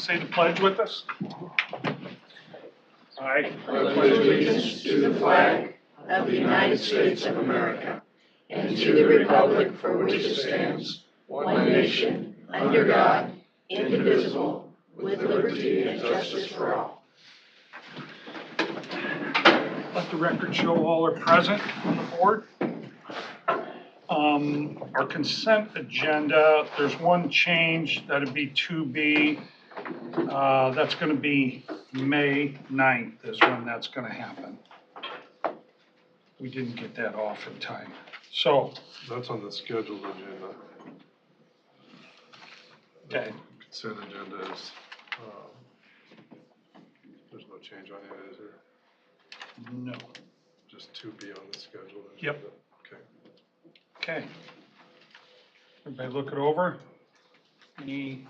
say the pledge with us? I pledge allegiance to the flag of the United States of America and to the republic for which it stands, one nation, under God, indivisible, with liberty and justice for all. Let the record show all are present on the board. Our consent agenda, there's one change, that'd be 2B. That's going to be May 9th is when that's going to happen. We didn't get that off in time. So. That's on the scheduled agenda. Okay. Consent agenda is, there's no change on it, is there? No. Just 2B on the scheduled agenda? Yep. Okay. Okay. Everybody look it over. Any?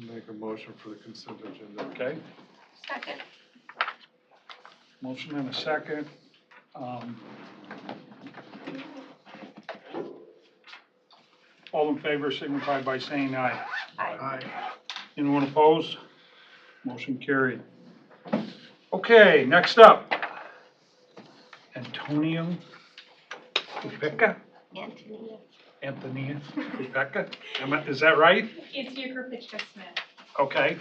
Make a motion for the consent agenda. Okay. Second. Motion and a second. All in favor signify by saying aye. Aye. Anyone opposed? Motion carried. Okay, next up. Antonio Rebecca? Antonia Rebecca? Is that right? It's Yukra Smith. Okay.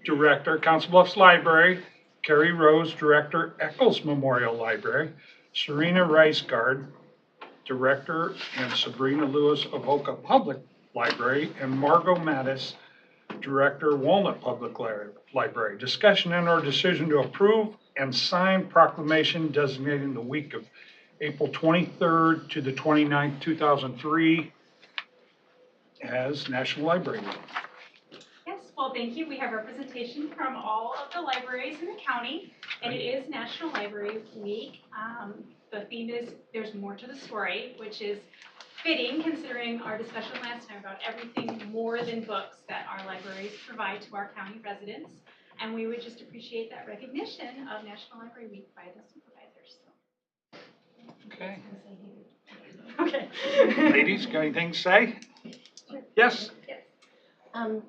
Director, Council Bluffs Library. Carrie Rose, Director, Eccles Memorial Library. Serena Riceguard, Director, and Sabrina Lewis, Avoca Public Library. And Margot Mattis, Director, Walnut Public Library. Discussion and or decision to approve and sign proclamation designating the week of April 23rd to the 29th, 2003 as National Library Week. Yes, well, thank you. We have representation from all of the libraries in the county, and it is National Library Week. The theme is There's More to the Story, which is fitting considering our discussion last night about everything more than books that our libraries provide to our county residents. And we would just appreciate that recognition of National Library Week by the supervisors. Okay. Okay. Ladies, got anything to say? Yes? Yes.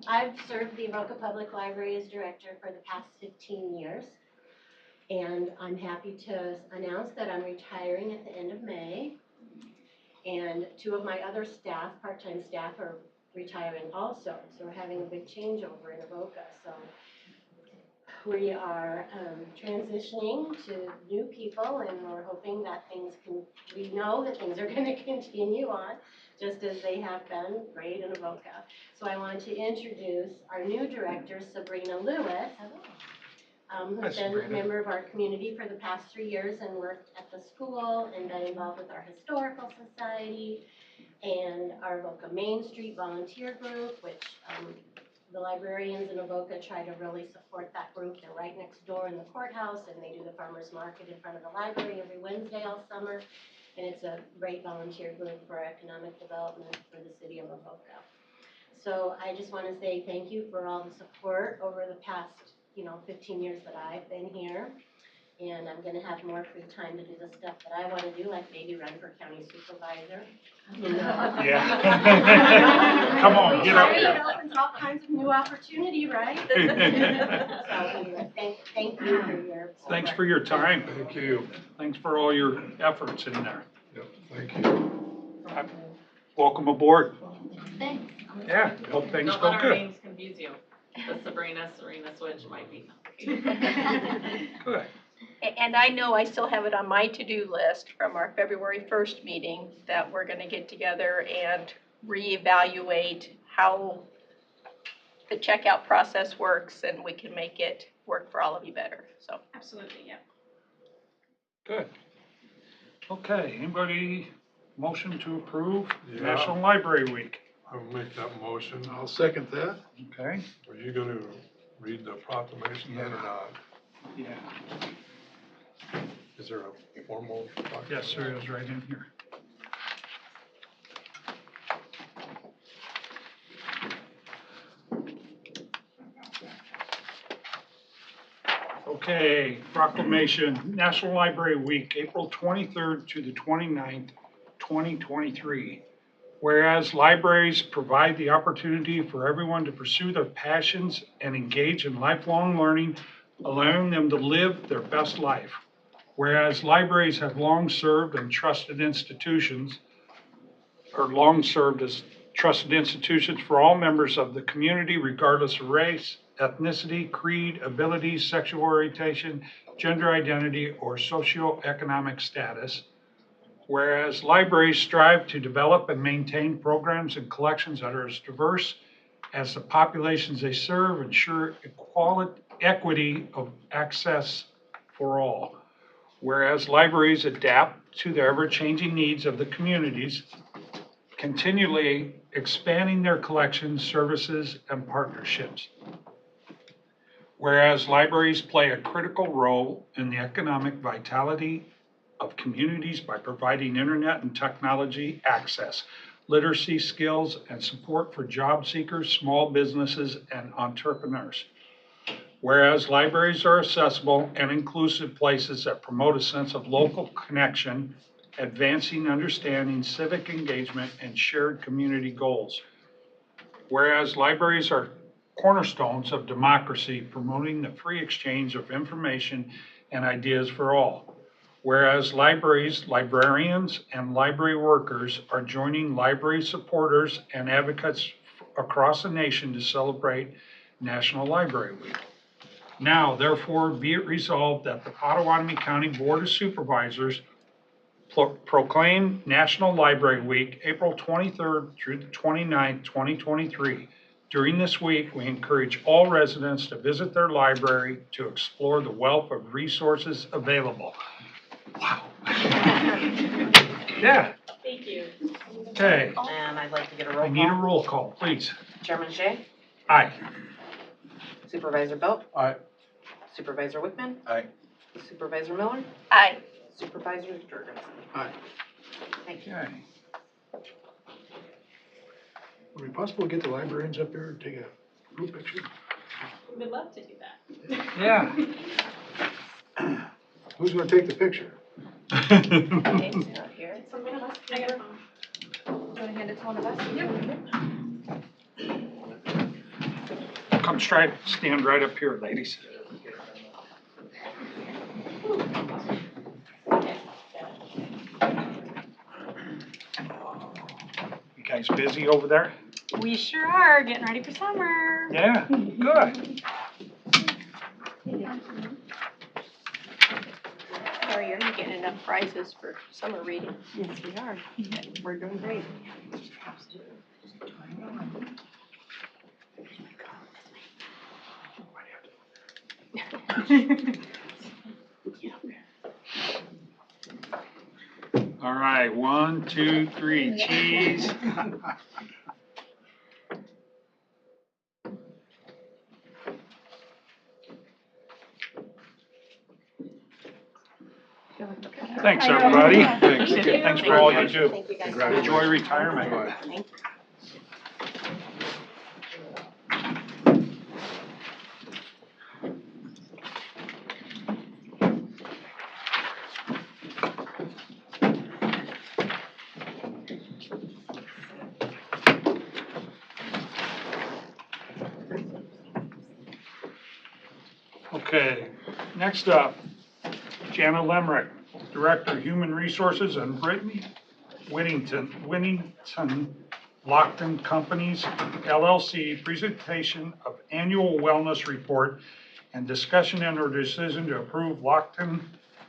I've served the Avoca Public Library as director for the past 15 years. And I'm happy to announce that I'm retiring at the end of May. And two of my other staff, part-time staff, are retiring also. So we're having a big changeover in Avoca. So we are transitioning to new people, and we're hoping that we know that things are going to continue on just as they have been great in Avoca. So I want to introduce our new director, Sabrina Lewis, who's been a member of our community for the past 3 years and worked at the school and been involved with our historical society and our Avoca Main Street volunteer group, which the librarians in Avoca try to really support that group. They're right next door in the courthouse, and they do the farmers market in front of the library every Wednesday all summer. And it's a great volunteer group for economic development for the city of Avoca. So I just want to say thank you for all the support over the past 15 years that I've been here. And I'm going to have more free time to do the stuff that I want to do, like maybe run for county supervisor. Yeah. Come on, get up It here. opens all kinds of new opportunity, right? So anyway, thank you for your support. Thanks for your time. Thank you. Thanks for all your efforts in there. Yep, thank you. Welcome aboard. Thanks. Yeah, hope things Don't go let our good. names confuse you. The Serena switch might be. Good. And I know I still have it on my to-do list from our February 1st meeting that we're going to get together and reevaluate how the checkout process works, and we can make it work for all of you better. So Absolutely, yeah. Good. Okay, anybody motion to approve Yeah. National Library Week? I'll make that motion. I'll second that. Okay. Are you going to read the proclamation then or not? Yeah. Is there a formal proclamation? Yes, there is right in here. Okay, proclamation, National Library Week, April 23rd to the 29th, 2023. Whereas libraries provide the opportunity for everyone to pursue their passions and engage in lifelong learning, allowing them to live their best life. Whereas libraries have long served as trusted institutions for all members of the community, regardless of race, ethnicity, creed, ability, sexual orientation, gender identity, or socioeconomic status. Whereas libraries strive to develop and maintain programs and collections that are as diverse as the populations they serve, ensure equity of access for all. Whereas libraries adapt to the ever-changing needs of the communities, continually expanding their collections, services, and partnerships. Whereas libraries play a critical role in the economic vitality of communities by providing internet and technology access, literacy skills, and support for job seekers, small businesses, and entrepreneurs. Whereas libraries are accessible and inclusive places that promote a sense of local connection, advancing understanding, civic engagement, and shared community goals. Whereas libraries are cornerstones of democracy, promoting the free exchange of information and ideas for all. Whereas libraries, librarians, and library workers are joining library supporters and advocates across the nation to celebrate National Library Week. Now, therefore, be it resolved that the Potawatomi County Board of Supervisors proclaim National Library Week, April 23rd through the 29th, 2023. During this week, we encourage all residents to visit their library to explore the wealth of resources available. Wow. Yeah, Thank you. okay. And I'd like to get a roll I need a call. roll call, please. Chairman Shea, Aye. Supervisor Belt, Aye. Supervisor Wickman, Aye. Supervisor Miller, Aye. Supervisor Jorgensen. Aye. Thank you. Okay. Would it be possible to get the librarians up here and take a group picture? We would love to do that. Yeah. Who's gonna take the picture? It's not here. I got a phone. Want to hand it to one of us? Come stand right up here, ladies. You guys busy over there? We sure are, getting ready for summer. Yeah, good. Harry, are you getting enough prizes for summer reading? Yes, we are. We're doing great. All right, 1, 2, 3, cheese. Thanks, everybody. Thanks. Thanks for all you do. Thank you guys. Congratulations. Enjoy retirement. Bye. Okay, next up, Jana Lemrick, Director of Human Resources, and Brittany Whittington Lockton Companies LLC, presentation of annual wellness report and discussion and or decision to approve Lockton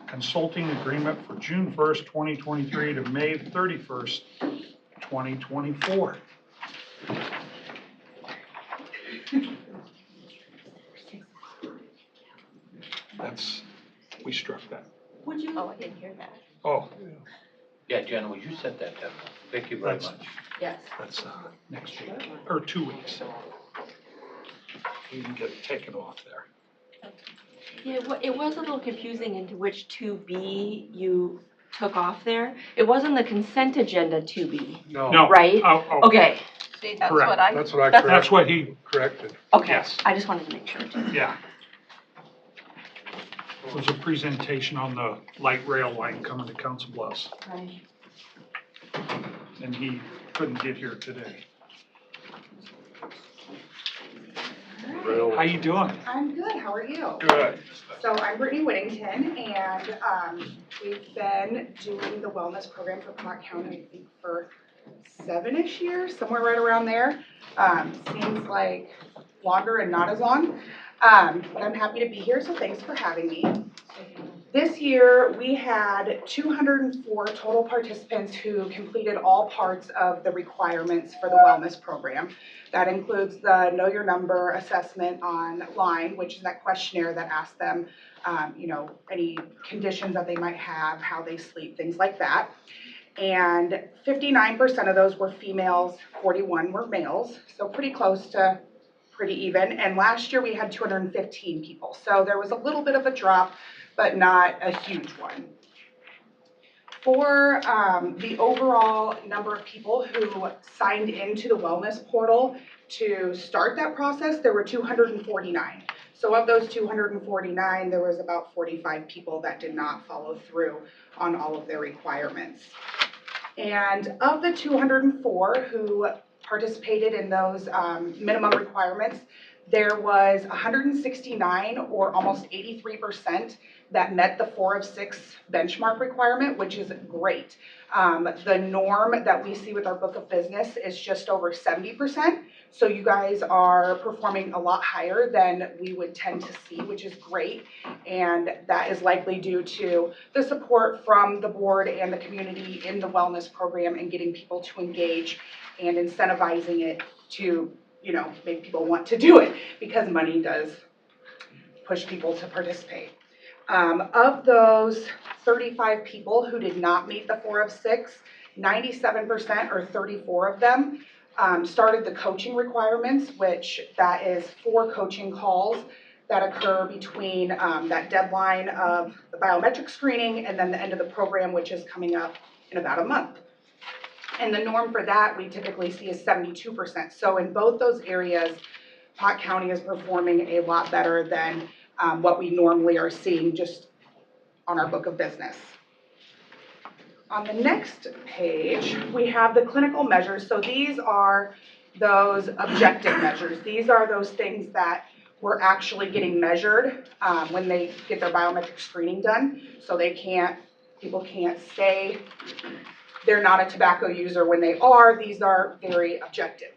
Consulting Agreement for June 1st, 2023 to May 31st, 2024. We struck that. Oh, I didn't hear that. Oh, Yeah, Jenna, would you set that down? Thank you very That's- much. Yes. that's next week, or 2 weeks. You can get it taken off there. Yeah, it was a little confusing into which 2B you took off there. It wasn't the consent agenda 2B, No. right? Oh, Okay, See, that's Correct. what I, That's what I That's- that's what he, corrected. okay. Yes. I just wanted to make sure. yeah. It was a presentation on the light rail line coming to Council Bluffs, Right. and he couldn't get here today. Real- How you doing? I'm good, how are you? Good. So I'm Brittany Whittington, and we've been doing the wellness program for Clark County, I think, for 7-ish years, somewhere right around there. Seems like longer and not as long, but I'm happy to be here, so thanks for having me. This year, we had 204 total participants who completed all parts of the requirements for the wellness program. That includes the Know Your Number assessment online, which is that questionnaire that asks them, any conditions that they might have, how they sleep, things like that. And 59% of those were females, 41 were males, so pretty close to pretty even. And last year we had 215 people, so there was a little bit of a drop, but not a huge one. For the overall number of people who signed into the wellness portal to start that process, there were 249. So of those 249, there was about 45 people that did not follow through on all of their requirements. And of the 204 who participated in those minimum requirements, there was 169, or almost 83%, that met the 4 of 6 benchmark requirement, which is great. The norm that we see with our book of business is just over 70%. So you guys are performing a lot higher than we would tend to see, which is great. And that is likely due to the support from the board and the community in the wellness program and getting people to engage and incentivizing it to, make people want to do it, because money does push people to participate. Of those 35 people who did not meet the 4 of 6, 97%, or 34 of them, started the coaching requirements, which that is 4 coaching calls that occur between that deadline of the biometric screening and then the end of the program, which is coming up in about a month. And the norm for that we typically see is 72%. So in both those areas, Pot County is performing a lot better than what we normally are seeing just on our book of business. On the next page, we have the clinical measures. So these are those objective measures. These are those things that we're actually getting measured when they get their biometric screening done. So people can't say they're not a tobacco user when they are. These are very objective.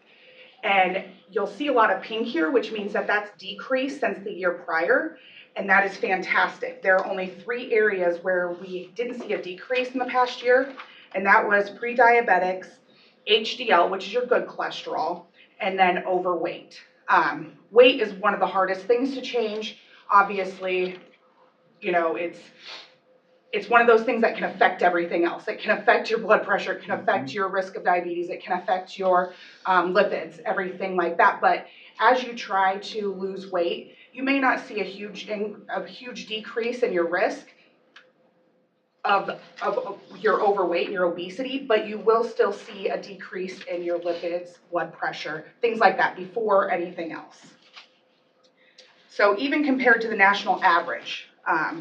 And you'll see a lot of pink here, which means that that's decreased since the year prior, and that is fantastic. There are only 3 areas where we didn't see a decrease in the past year, and that was pre-diabetics, HDL, which is your good cholesterol, and then overweight. Weight is one of the hardest things to change. Obviously, it's one of those things that can affect everything else. It can affect your blood pressure, it can affect your risk of diabetes, it can affect your lipids, everything like that. But as you try to lose weight, you may not see a huge decrease in your risk of your overweight and your obesity, but you will still see a decrease in your lipids, blood pressure, things like that before anything else. So even compared to the national average,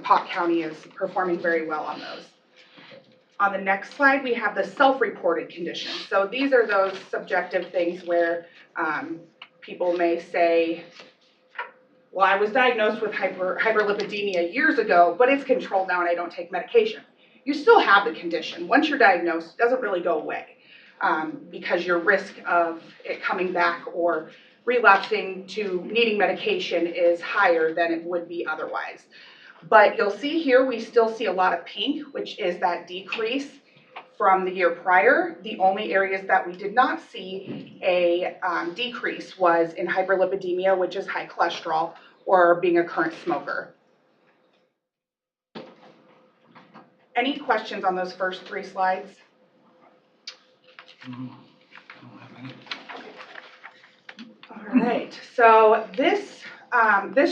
Pot County is performing very well on those. On the next slide, we have the self-reported conditions. So these are those subjective things where people may say, well, I was diagnosed with hyperlipidemia years ago, but it's controlled now and I don't take medication. You still have the condition. Once you're diagnosed, it doesn't really go away because your risk of it coming back or relapsing to needing medication is higher than it would be otherwise. But you'll see here, we still see a lot of pink, which is that decrease from the year prior. The only areas that we did not see a decrease was in hyperlipidemia, which is high cholesterol, or being a current smoker. Any questions on those first 3 slides? All right, so this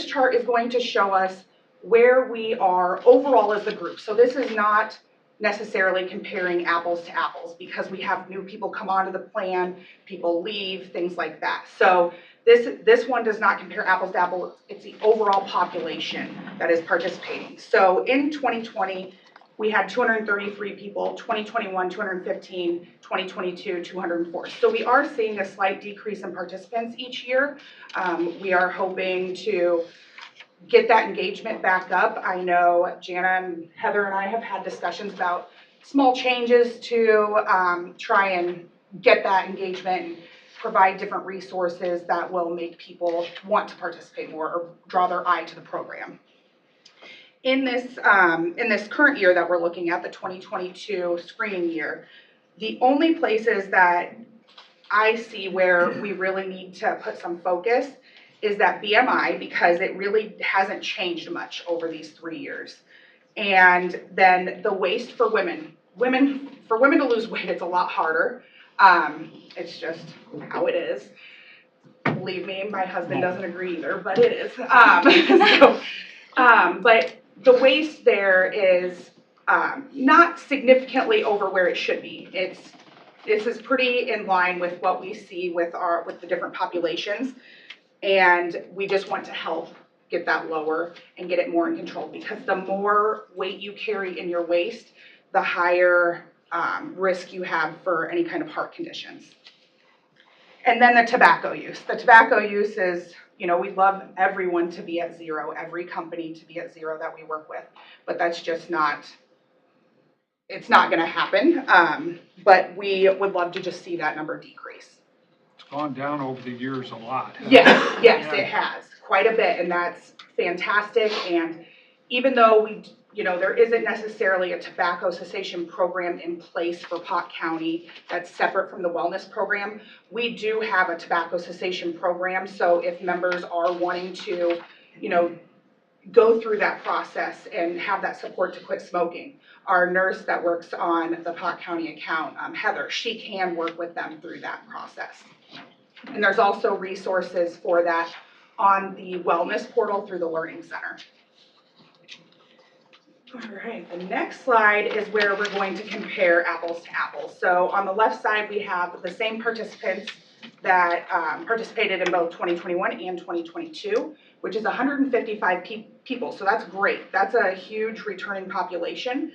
chart is going to show us where we are overall as a group. So this is not necessarily comparing apples to apples because we have new people come onto the plan, people leave, things like that. So this one does not compare apples to apples. It's the overall population that is participating. So in 2020, we had 233 people, 2021, 215, 2022, 204. So we are seeing a slight decrease in participants each year. We are hoping to get that engagement back up. I know Jana and Heather and I have had discussions about small changes to try and get that engagement and provide different resources that will make people want to participate more or draw their eye to the program. In this current year that we're looking at, the 2022 screening year, the only places that I see where we really need to put some focus is that BMI, because it really hasn't changed much over these 3 years. And then the waist for women. For women to lose weight, it's a lot harder. It's just how it is. Believe me, my husband doesn't agree either, but it is. But the waist there is not significantly over where it should be. This is pretty in line with what we see with the different populations, and we just want to help get that lower and get it more in control, because the more weight you carry in your waist, the higher risk you have for any kind of heart conditions. And then the tobacco use. The tobacco use is, we'd love everyone to be at zero, every company to be at zero that we work with, but that's just it's not gonna happen. But we would love to just see that number decrease. It's gone down over the years a lot. Yes, Yeah. it has, quite a bit, and that's fantastic. And even though there isn't necessarily a tobacco cessation program in place for Pot County that's separate from the wellness program, we do have a tobacco cessation program. So if members are wanting to, go through that process and have that support to quit smoking, our nurse that works on the Pot County account, Heather, she can work with them through that process. And there's also resources for that on the wellness portal through the Learning Center. All right, the next slide is where we're going to compare apples to apples. So on the left side, we have the same participants that participated in both 2021 and 2022, which is 155 people. So that's great. That's a huge returning population.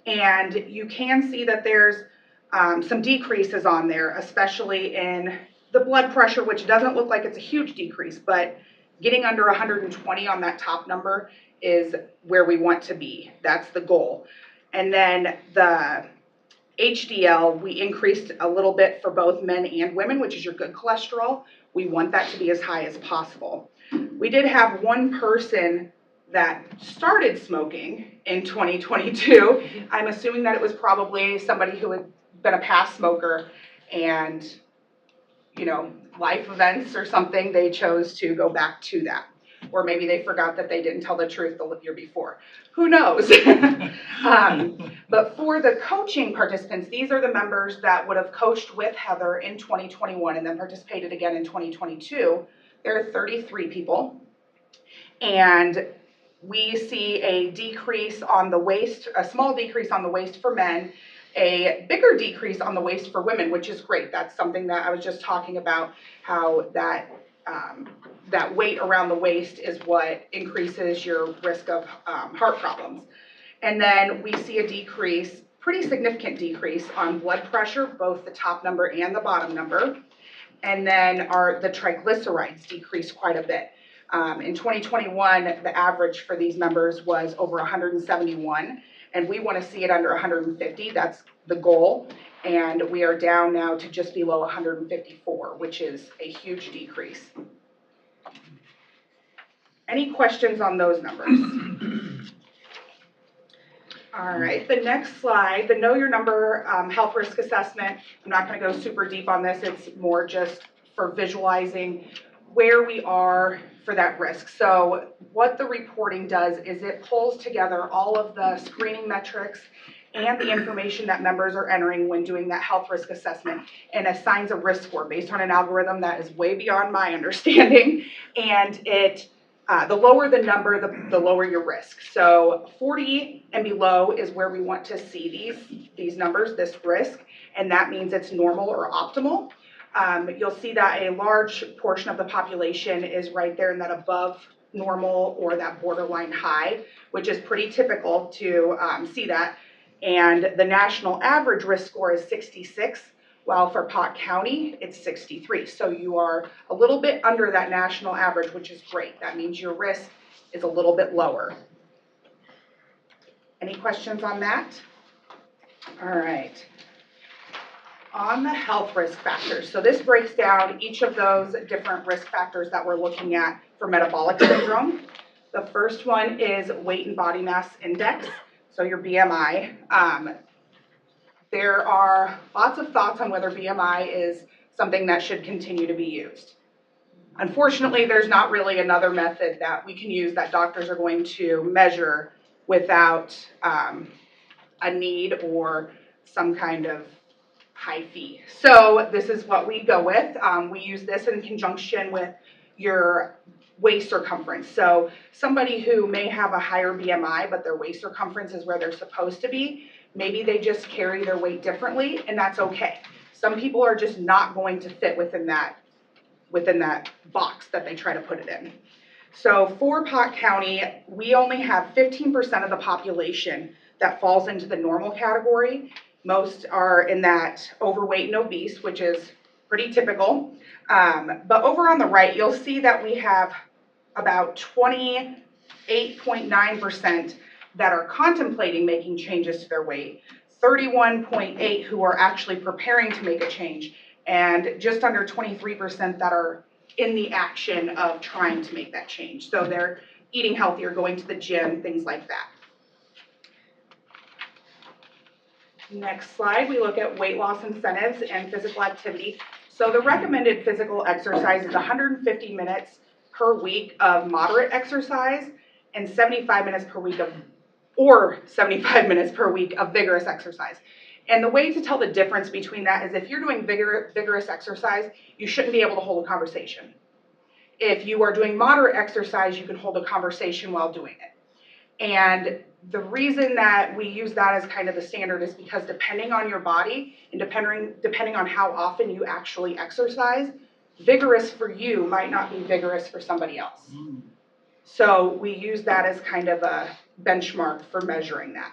And you can see that there's some decreases on there, especially in the blood pressure, which doesn't look like it's a huge decrease, but getting under 120 on that top number is where we want to be. That's the goal. And then the HDL, we increased a little bit for both men and women, which is your good cholesterol. We want that to be as high as possible. We did have one person that started smoking in 2022. I'm assuming that it was probably somebody who had been a past smoker and, life events or something, they chose to go back to that. Or maybe they forgot that they didn't tell the truth the year before. Who knows? But for the coaching participants, these are the members that would have coached with Heather in 2021 and then participated again in 2022. There are 33 people. And we see a decrease on the waist, a small decrease on the waist for men, a bigger decrease on the waist for women, which is great. That's something that I was just talking about, how that weight around the waist is what increases your risk of heart problems. And then we see a decrease, pretty significant decrease on blood pressure, both the top number and the bottom number. And then the triglycerides decreased quite a bit. In 2021, the average for these members was over 171, and we want to see it under 150. That's the goal. And we are down now to just below 154, which is a huge decrease. Any questions on those numbers? All right, the next slide, the Know Your Number health risk assessment. I'm not going to go super deep on this. It's more just for visualizing where we are for that risk. So what the reporting does is it pulls together all of the screening metrics and the information that members are entering when doing that health risk assessment and assigns a risk score based on an algorithm that is way beyond my understanding. And the lower the number, the lower your risk. So 40 and below is where we want to see these numbers, this risk, and that means it's normal or optimal. You'll see that a large portion of the population is right there in that above normal or that borderline high, which is pretty typical to see that. And the national average risk score is 66, while for Pot County, it's 63. So you are a little bit under that national average, which is great. That means your risk is a little bit lower. Any questions on that? All right. On the health risk factors, so this breaks down each of those different risk factors that we're looking at for metabolic syndrome. The first one is weight and body mass index, so your BMI. There are lots of thoughts on whether BMI is something that should continue to be used. Unfortunately, there's not really another method that we can use that doctors are going to measure without a need or some kind of high fee. So this is what we go with. We use this in conjunction with your waist circumference. So somebody who may have a higher BMI, but their waist circumference is where they're supposed to be, maybe they just carry their weight differently, and that's okay. Some people are just not going to fit within that box that they try to put it in. So for Pot County, we only have 15% of the population that falls into the normal category. Most are in that overweight and obese, which is pretty typical. But over on the right, you'll see that we have about 28.9% that are contemplating making changes to their weight, 31.8% who are actually preparing to make a change, and just under 23% that are in the action of trying to make that change. So they're eating healthier, going to the gym, things like that. Next slide, we look at weight loss incentives and physical activity. So the recommended physical exercise is 150 minutes per week of moderate exercise and 75 minutes per week of vigorous exercise. And the way to tell the difference between that is if you're doing vigorous exercise, you shouldn't be able to hold a conversation. If you are doing moderate exercise, you can hold a conversation while doing it. And the reason that we use that as kind of the standard is because depending on your body and depending on how often you actually exercise, vigorous for you might not be vigorous for somebody else. So we use that as kind of a benchmark for measuring that.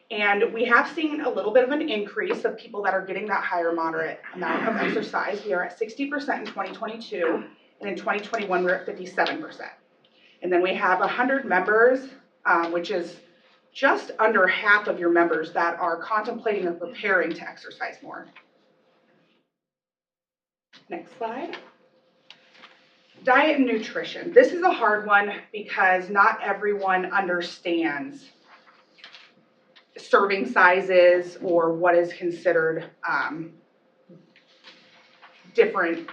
And we have seen a little bit of an increase of people that are getting that higher moderate amount of exercise. We are at 60% in 2022, and in 2021 we're at 57%. And then we have 100 members, which is just under half of your members that are contemplating or preparing to exercise more. Next slide. Diet and nutrition. This is a hard one because not everyone understands serving sizes or what is considered different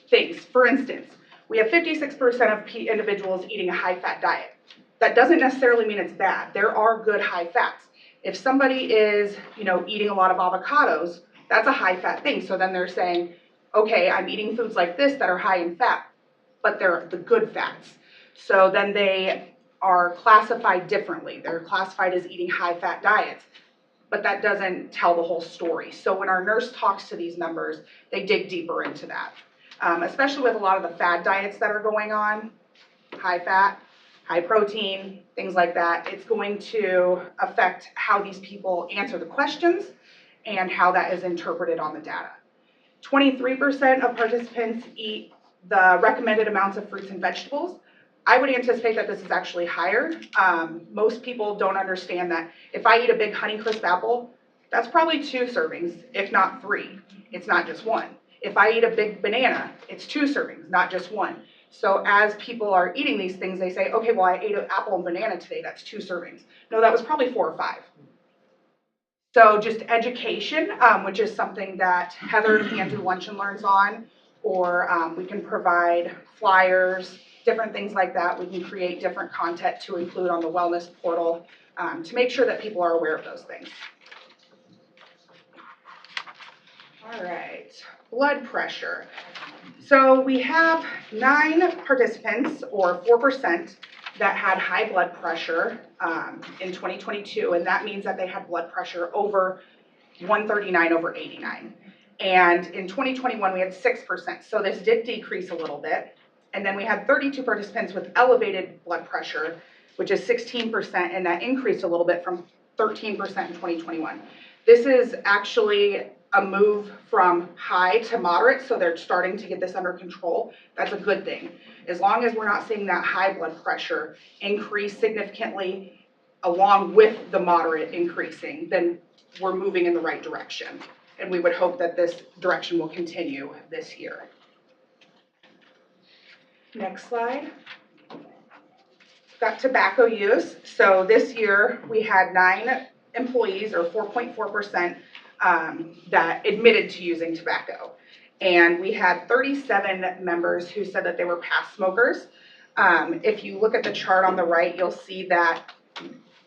things. For instance, we have 56% of individuals eating a high-fat diet. That doesn't necessarily mean it's bad. There are good high fats. If somebody is, eating a lot of avocados, that's a high-fat thing. So then they're saying, okay, I'm eating foods like this that are high in fat, but they're the good fats. So then they are classified differently. They're classified as eating high-fat diets, but that doesn't tell the whole story. So when our nurse talks to these members, they dig deeper into that, especially with a lot of the fad diets that are going on, high-fat, high protein, things like that. It's going to affect how these people answer the questions and how that is interpreted on the data. 23% of participants eat the recommended amounts of fruits and vegetables. I would anticipate that this is actually higher. Most people don't understand that if I eat a big Honeycrisp apple, that's probably 2 servings, if not 3. It's not just 1. If I eat a big banana, it's 2 servings, not just 1. So as people are eating these things, they say, okay, well, I ate an apple and banana today, that's 2 servings. No, that was probably 4 or 5. So just education, which is something that Heather can do lunch and learns on, or we can provide flyers, different things like that. We can create different content to include on the wellness portal to make sure that people are aware of those things. All right, blood pressure. So we have 9 participants, or 4%, that had high blood pressure in 2022, and that means that they had blood pressure over 139/89. And in 2021, we had 6%, so this did decrease a little bit. And then we had 32 participants with elevated blood pressure, which is 16%, and that increased a little bit from 13% in 2021. This is actually a move from high to moderate, so they're starting to get this under control. That's a good thing. As long as we're not seeing that high blood pressure increase significantly along with the moderate increasing, then we're moving in the right direction. And we would hope that this direction will continue this year. Next slide. Got tobacco use. So this year we had 9 employees, or 4.4%, that admitted to using tobacco. And we had 37 members who said that they were past smokers. If you look at the chart on the right, you'll see that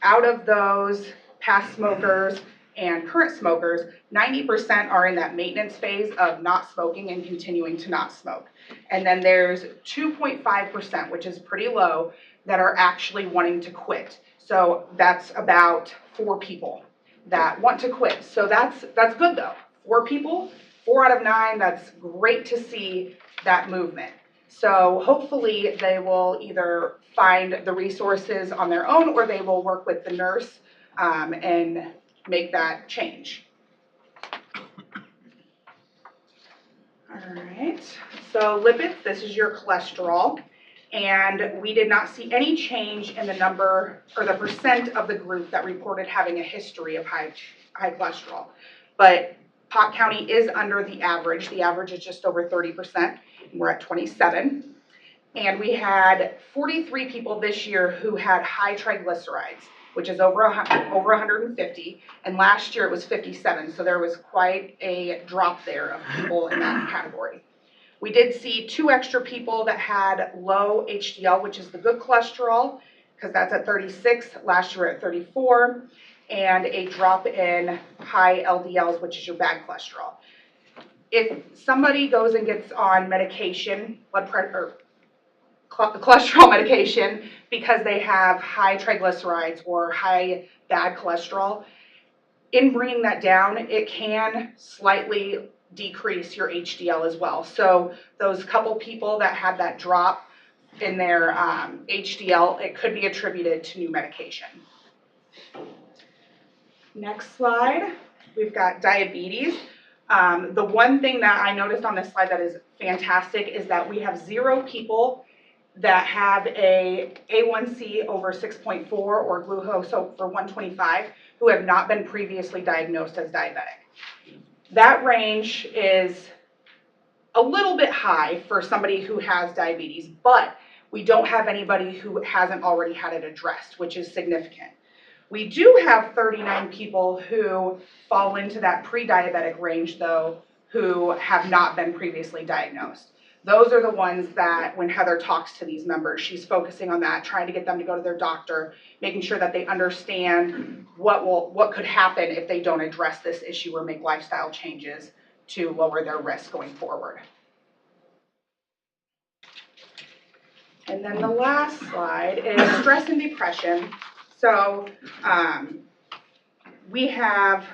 out of those past smokers and current smokers, 90% are in that maintenance phase of not smoking and continuing to not smoke. And then there's 2.5%, which is pretty low, that are actually wanting to quit. So that's about 4 people that want to quit. So that's good though. 4 people, 4 out of 9, that's great to see that movement. So hopefully they will either find the resources on their own, or they will work with the nurse and make that change. All right, so lipids, this is your cholesterol. And we did not see any change in the number or the percent of the group that reported having a history of high cholesterol. But Pot County is under the average. The average is just over 30%, and we're at 27. And we had 43 people this year who had high triglycerides, which is over 150, and last year it was 57, so there was quite a drop there of people in that category. We did see 2 extra people that had low HDL, which is the good cholesterol, because that's at 36, last year at 34, and a drop in high LDLs, which is your bad cholesterol. If somebody goes and gets on medication, cholesterol medication, because they have high triglycerides or high bad cholesterol, in bringing that down, it can slightly decrease your HDL as well. So those couple people that had that drop in their HDL, it could be attributed to new medication. Next slide, we've got diabetes. The one thing that I noticed on this slide that is fantastic is that we have 0 people that have a A1C over 6.4 or glucose over 125 who have not been previously diagnosed as diabetic. That range is a little bit high for somebody who has diabetes, but we don't have anybody who hasn't already had it addressed, which is significant. We do have 39 people who fall into that pre-diabetic range, though, who have not been previously diagnosed. Those are the ones that when Heather talks to these members, she's focusing on that, trying to get them to go to their doctor, making sure that they understand what could happen if they don't address this issue or make lifestyle changes to lower their risk going forward. And then the last slide is stress and depression. So we have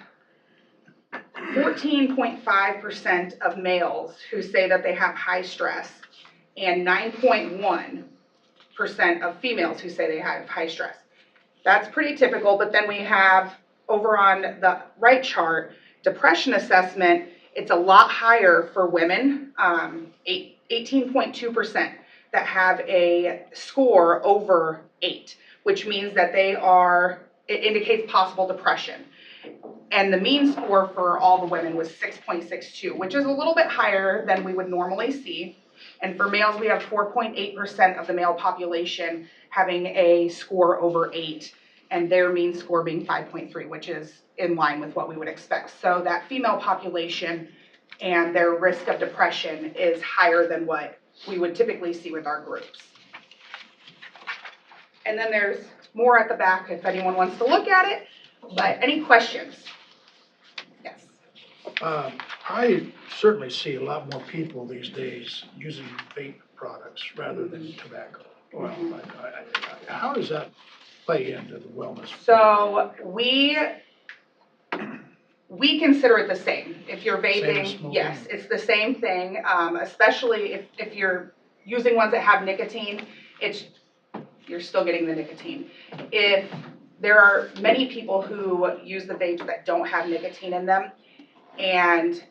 14.5% of males who say that they have high stress, and 9.1% of females who say they have high stress. That's pretty typical, but then we have over on the right chart, depression assessment, it's a lot higher for women, 18.2% that have a score over 8, which means that it indicates possible depression. And the mean score for all the women was 6.62, which is a little bit higher than we would normally see. And for males, we have 4.8% of the male population having a score over 8, and their mean score being 5.3, which is in line with what we would expect. So that female population and their risk of depression is higher than what we would typically see with our groups. And then there's more at the back if anyone wants to look at it, but any questions? Yes. I certainly see a lot more people these days using vape products rather than tobacco. Well, how does that play into the wellness? So we consider it the same. If you're Same as vaping, smoking? yes, it's the same thing, especially if you're using ones that have nicotine, you're still getting the nicotine. If there are many people who use the vapes that don't have nicotine in them. And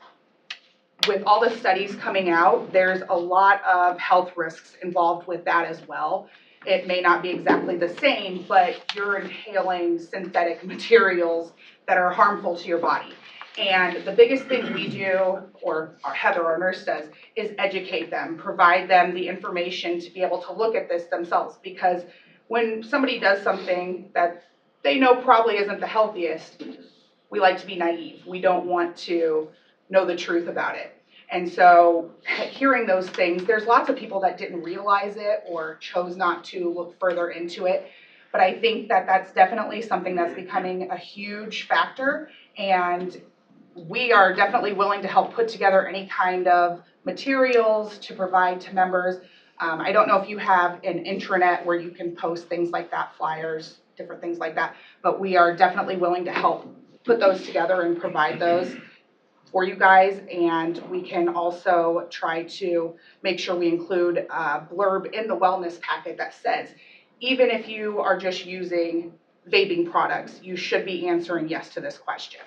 with all the studies coming out, there's a lot of health risks involved with that as well. It may not be exactly the same, but you're inhaling synthetic materials that are harmful to your body. And the biggest thing we do, or Heather, our nurse, does, is educate them, provide them the information to be able to look at this themselves. Because when somebody does something that they know probably isn't the healthiest, we like to be naive. We don't want to know the truth about it. And so hearing those things, there's lots of people that didn't realize it or chose not to look further into it. But I think that that's definitely something that's becoming a huge factor. And we are definitely willing to help put together any kind of materials to provide to members. I don't know if you have an intranet where you can post things like that, flyers, different things like that, but we are definitely willing to help put those together and provide those for you guys. And we can also try to make sure we include a blurb in the wellness packet that says, even if you are just using vaping products, you should be answering yes to this question.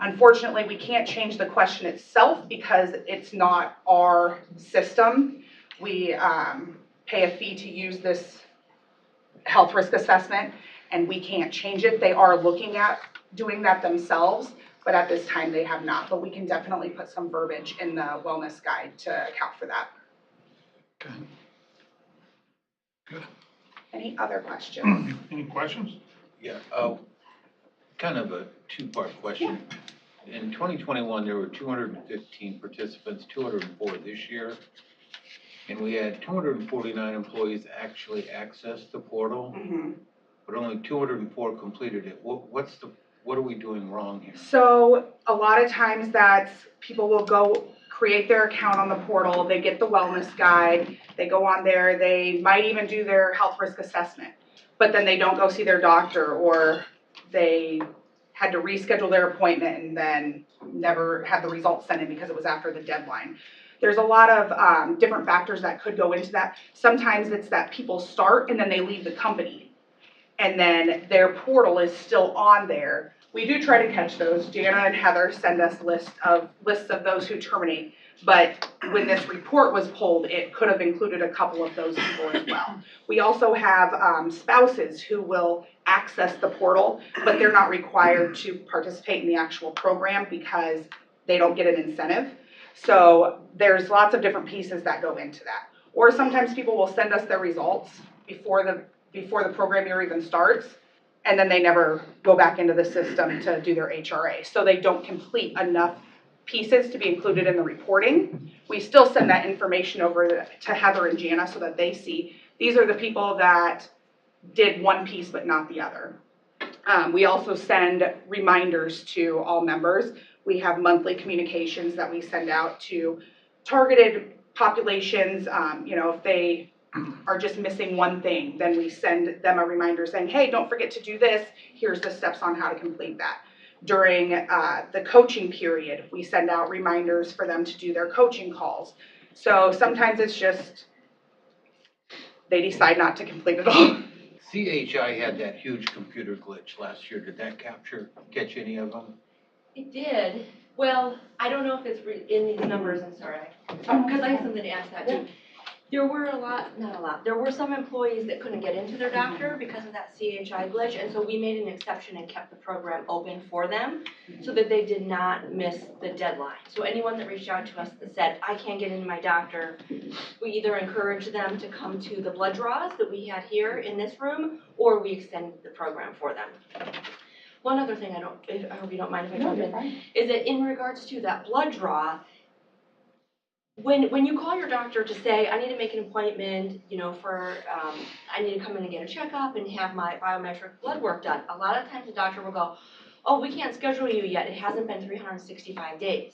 Unfortunately, we can't change the question itself because it's not our system. We pay a fee to use this health risk assessment, and we can't change it. They are looking at doing that themselves, but at this time they have not. But we can definitely put some verbiage in the wellness guide to account for that. Okay. Good. Any other questions? Any questions? Yeah, kind of a two-part question. In 2021, there were 215 participants, 204 this year, and we had 249 employees actually access the portal, but only 204 completed it. What are we doing wrong here? So a lot of times that's people will go create their account on the portal, they get the wellness guide, they go on there, they might even do their health risk assessment, but then they don't go see their doctor, or they had to reschedule their appointment and then never had the results sent in because it was after the deadline. There's a lot of different factors that could go into that. Sometimes it's that people start and then they leave the company, and then their portal is still on there. We do try to catch those. Jana and Heather send us lists of those who terminate, but when this report was pulled, it could have included a couple of those people as well. We also have spouses who will access the portal, but they're not required to participate in the actual program because they don't get an incentive. So there's lots of different pieces that go into that. Or sometimes people will send us their results before the program year even starts, and then they never go back into the system to do their HRA. So they don't complete enough pieces to be included in the reporting. We still send that information over to Heather and Jana so that they see these are the people that did one piece but not the other. We also send reminders to all members. We have monthly communications that we send out to targeted populations. If they are just missing one thing, then we send them a reminder saying, hey, don't forget to do this. Here's the steps on how to complete that. During the coaching period, we send out reminders for them to do their coaching calls. So sometimes it's just they decide not to complete it all. CHI had that huge computer glitch last year. Did that catch any of them? It did. Well, I don't know if it's in these numbers, I'm sorry. Because I have something to ask that too. There were there were some employees that couldn't get into their doctor because of that CHI glitch, and so we made an exception and kept the program open for them so that they did not miss the deadline. So anyone that reached out to us that said, I can't get into my doctor, we either encouraged them to come to the blood draws that we had here in this room, or we extended the program for them. One other thing I hope you don't mind if I jump in, is that in regards to that blood draw, when you call your doctor to say, I need to make an appointment, I need to come in and get a checkup and have my biometric blood work done, a lot of times the doctor will go, oh, we can't schedule you yet, it hasn't been 365 days.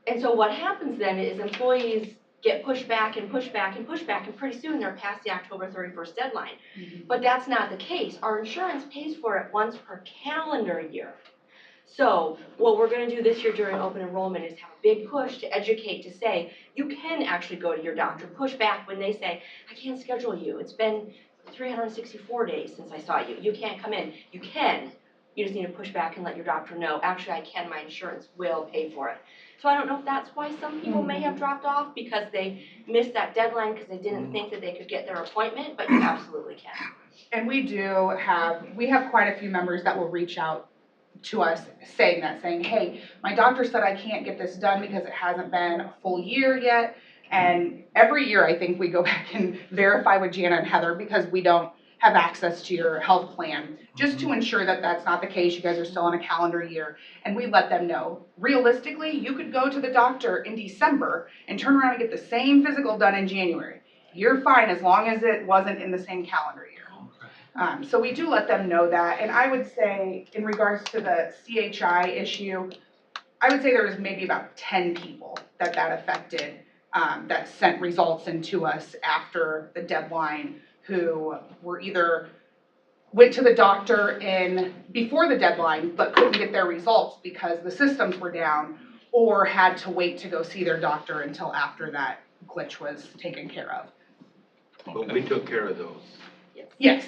And so what happens then is employees get pushed back and pushed back and pushed back, and pretty soon they're past the October 31st deadline. But that's not the case. Our insurance pays for it once per calendar year. So what we're going to do this year during open enrollment is have a big push to educate, to say you can actually go to your doctor, push back when they say, I can't schedule you. It's been 364 days since I saw you. You can't come in. You can. You just need to push back and let your doctor know, actually, I can, my insurance will pay for it. So I don't know if that's why some people may have dropped off, because they missed that deadline because they didn't think that they could get their appointment, but you absolutely can. And we have quite a few members that will reach out to us saying, hey, my doctor said I can't get this done because it hasn't been a full year yet. And every year I think we go back and verify with Jana and Heather, because we don't have access to your health plan, just to ensure that that's not the case. You guys are still on a calendar year. And we let them know, realistically, you could go to the doctor in December and turn around and get the same physical done in January. You're fine as long as it wasn't in the same calendar year. So we do let them know that. And I would say, in regards to the CHI issue, I would say there was maybe about 10 people that affected, that sent results into us after the deadline, who were either went to the doctor before the deadline but couldn't get their results because the systems were down, or had to wait to go see their doctor until after that glitch was taken care of. But we took care of those. Yes.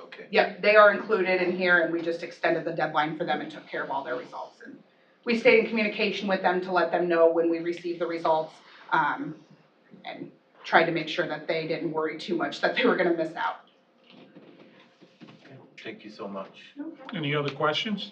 Okay. Yep, they are included in here, and we just extended the deadline for them and took care of all their results. And we stayed in communication with them to let them know when we received the results, and tried to make sure that they didn't worry too much that they were gonna miss out. Thank you so much. Any other questions?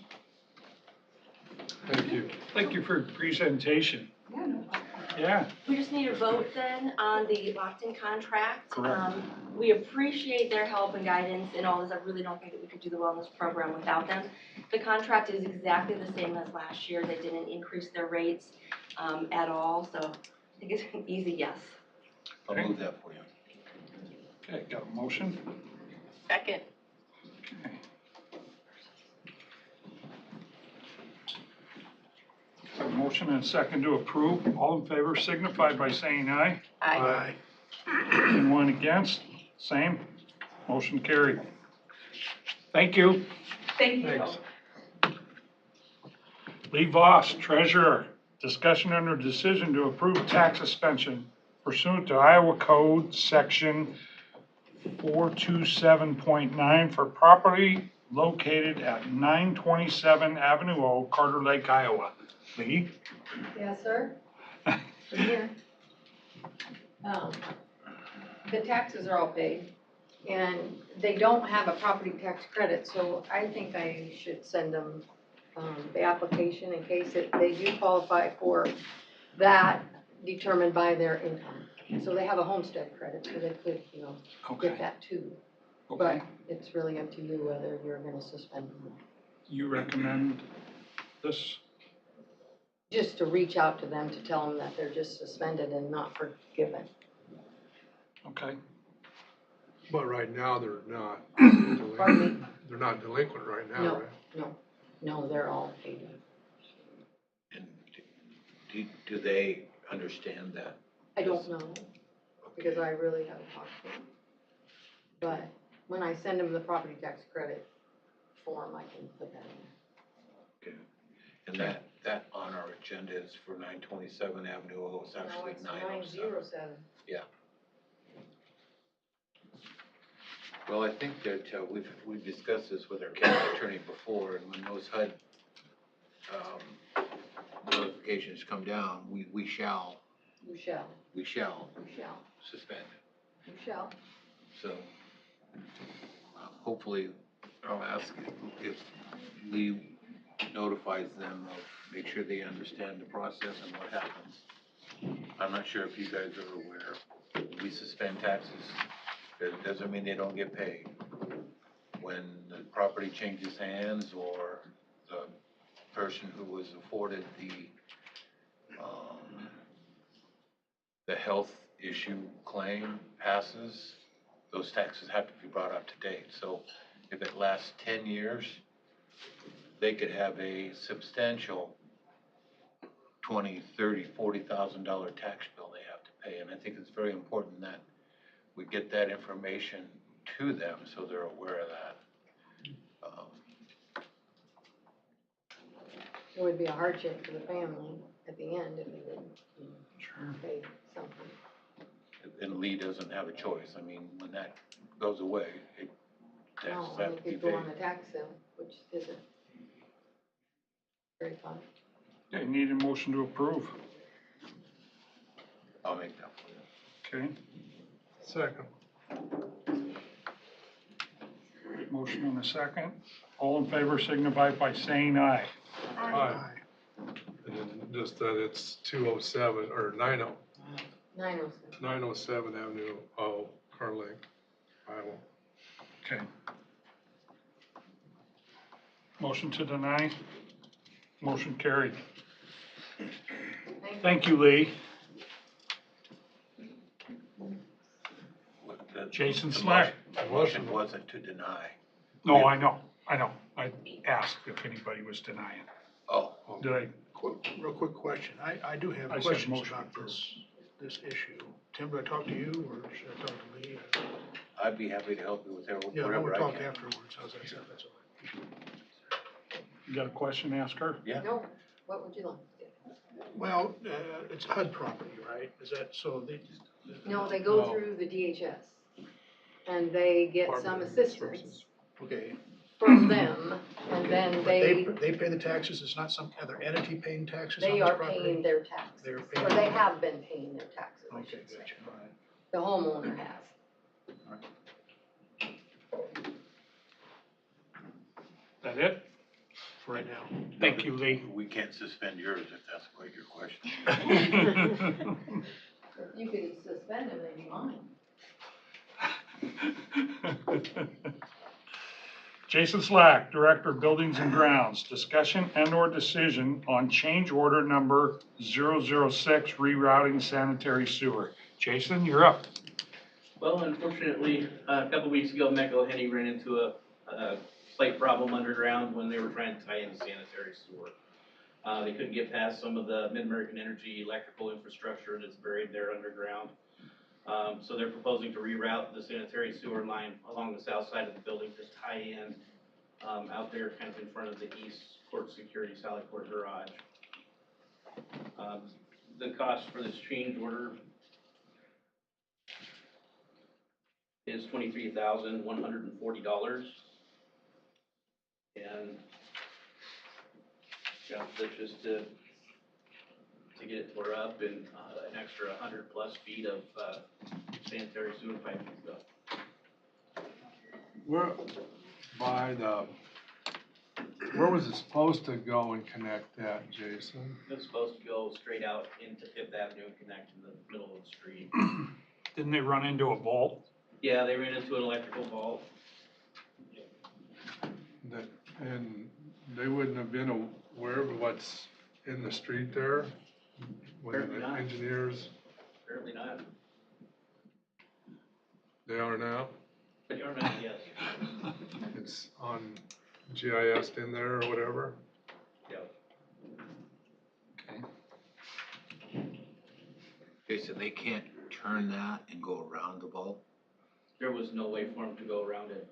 Thank you. Thank you for your presentation. Yeah, no problem. Yeah, We just need a vote then on the locked-in contract. Correct. We appreciate their help and guidance in all this. I really don't think that we could do the wellness program without them. The contract is exactly the same as last year. They didn't increase their rates at all, so I think it's an easy yes. I'll move that for you. okay, got a motion? Second. Okay. Got a motion and a second to approve. All in favor signify by saying aye. Aye. Anyone against? Same. Motion carried. Thank you. Thank you. Thanks. Lee Voss, Treasurer. Discussion under decision to approve tax suspension pursuant to Iowa Code Section 427.9 for property located at 927 Avenue O, Carter Lake, Iowa. Lee? Yes, sir. I'm here. The taxes are all paid, and they don't have a property tax credit, so I think I should send them the application in case they do qualify for that determined by their income. So they have a homestead credit, so they could, get Okay. that too. Okay. But it's really up to you whether you're gonna suspend them. You recommend this? Just to reach out to them to tell them that they're just suspended and not forgiven. Okay. But right now, they're not Pardon delinquent. me? They're not delinquent right now, No. right? No, they're all paid. And do they understand that? I don't know, because I really haven't talked to them. But when I send them the property tax credit form, I can put that in Okay. And that on our agenda is for 927 Avenue O, it's there. No, actually it's 907. 907. Well, I think that we've discussed this with our county attorney before, and when those HUD notifications come down, we shall You shall, suspend. you shall. So hopefully, I'll ask if Lee notifies them of, make sure they understand the process and what happens. I'm not sure if you guys are aware, we suspend taxes. It doesn't mean they don't get paid. When the property changes hands or the person who was afforded the health issue claim passes, those taxes have to be brought up to date. So if it lasts 10 years, they could have a substantial $20,000, $30,000, $40,000 tax bill they have to pay. And I think it's very important that we get that information to them so they're aware of that. It would be a hardship for the family at the end if they didn't, Sure. pay something. and Lee doesn't have a choice. I mean, when that goes away, taxes No, have we to be could go paid. on the tax sale, which isn't very fun. Okay, need a motion to approve. I'll make that for you. Okay, Second. motion and a second. All in favor signify by saying aye. Aye. And then just that it's 207, or 90 907. 907 Avenue, Car Lake, Iowa. Okay. Motion to deny. Motion carried. Thank you, Lee. What Jason the Slack. motion wasn't to deny. No, I know. I asked if anybody was denying. Oh, Did I? Real quick question. I do have I said questions motion about approved. this issue. Tim, do I talk to you or should I talk to Lee? I'd be happy to help you with Yeah, I whatever want to I talk can. afterwards. How's that sound? That's all right. You got a question, ask her? Yeah. No, what would you like to do? Well, it's HUD property, right? Is that, so they? No, they go No. through the DHS, and they get some Department of assistance Resources. Okay. from them, and then But they pay the taxes? It's not some other entity paying taxes on they this are property? paying their taxes. They're Or paying. they have been paying their taxes, I Okay, should say. gotcha. All right. The homeowner has. That it? For right now. Thank you, Lee. We can't suspend yours if that's quite your question. If you could suspend them, they'd be mine. Jason Slack, Director of Buildings and Grounds, discussion and/or decision on change order number 006, rerouting sanitary sewer. Jason, you're up. Well, unfortunately, a couple weeks ago, Mecco Henny ran into a slight problem underground when they were trying to tie in the sanitary sewer. They couldn't get past some of the Mid-American Energy electrical infrastructure that's buried there underground. So they're proposing to reroute the sanitary sewer line along the south side of the building to tie in out there kind of in front of the East Court Security Sally Court Garage. The cost for this change order is $23,140. And yeah, that's just to get it tore up and an extra 100+ feet of sanitary sewer pipe and stuff. Where was it supposed to go and connect that, Jason? It's supposed to go straight out into Fifth Avenue and connect in the middle of the street. Didn't they run into a vault? Yeah, they ran into an electrical vault. And they wouldn't have been aware of what's in the street there? When Apparently the not. engineers, Apparently not. they are now? But you're not, yes. It's on GIS in there or whatever? Yep. Jason, they can't turn that and go around the vault? There was no way for them to go around it.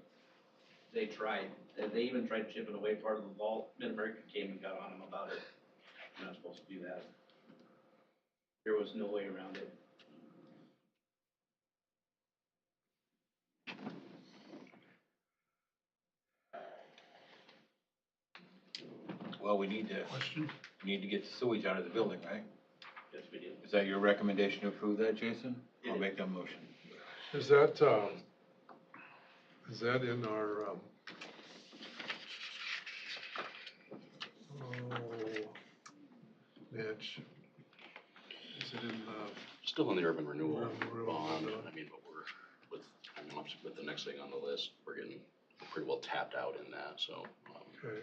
They tried. They even tried chipping away part of the vault. Mid-America came and got on them about it. You're not supposed to do that. There was no way around it. Well, we need to get the sewage out of the building, right? Yes, we did. Is that your recommendation to approve that, Jason? I'll make that motion. Is that in our, Mitch? Is it in Still in the urban renewal Urban bond, renewal. I mean, but we're, with the next thing on the list, we're getting pretty well tapped out in that, so, okay,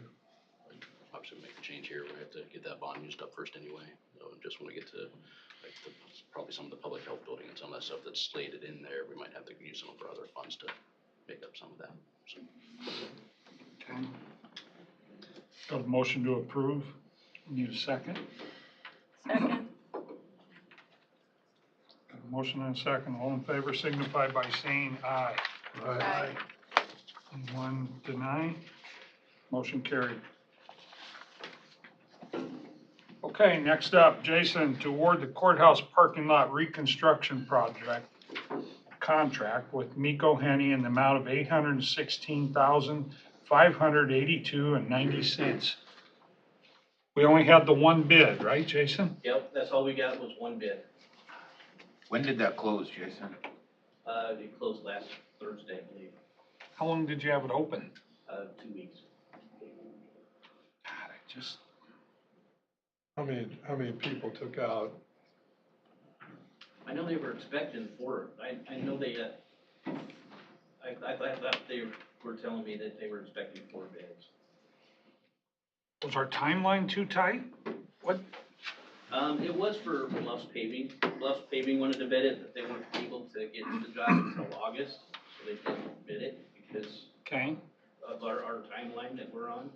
obviously make a change here, we have to get that bond used up first anyway. So just when we get to, like, probably some of the public health building and some of that stuff that's slated in there, we might have to use some of our other funds to make up some of that, so. Okay. Got a motion to approve. Need a second? Second. Got a motion and a second. All in favor signify by saying aye. Aye. Anyone deny? Motion carried. Okay, next up, Jason, to award the courthouse parking lot reconstruction project contract with Miko Henny in the amount of $816,582.90. We only had the one bid, right, Jason? Yep, that's all we got was one bid. When did that close, Jason? It closed last Thursday, I believe, How long did you have it open? 2 weeks. God, I just, How many people took out? I know they were expecting 4, I know they, I thought they were telling me that they were expecting 4 bids. was our timeline too tight? What? It was for Bluffs Paving. Bluffs Paving wanted to bid it, but they weren't able to get to the job until August, so they didn't bid it because Okay. of our timeline that we're on.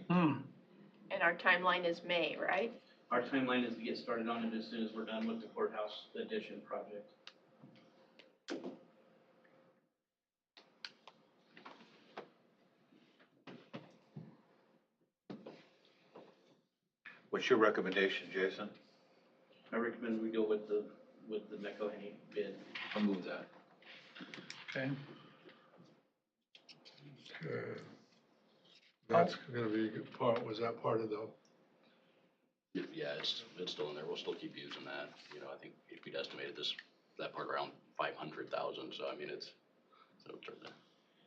And our timeline is May, right? Our timeline is to get started on it as soon as we're done with the courthouse addition project. What's your recommendation, Jason? I recommend we go with the Mecco Henny bid. I'll move that. Okay. Okay. That's gonna be was that part of the, Yeah, it's still in there. We'll still keep using that. You know, I think if we'd estimated that part around 500,000, so I mean,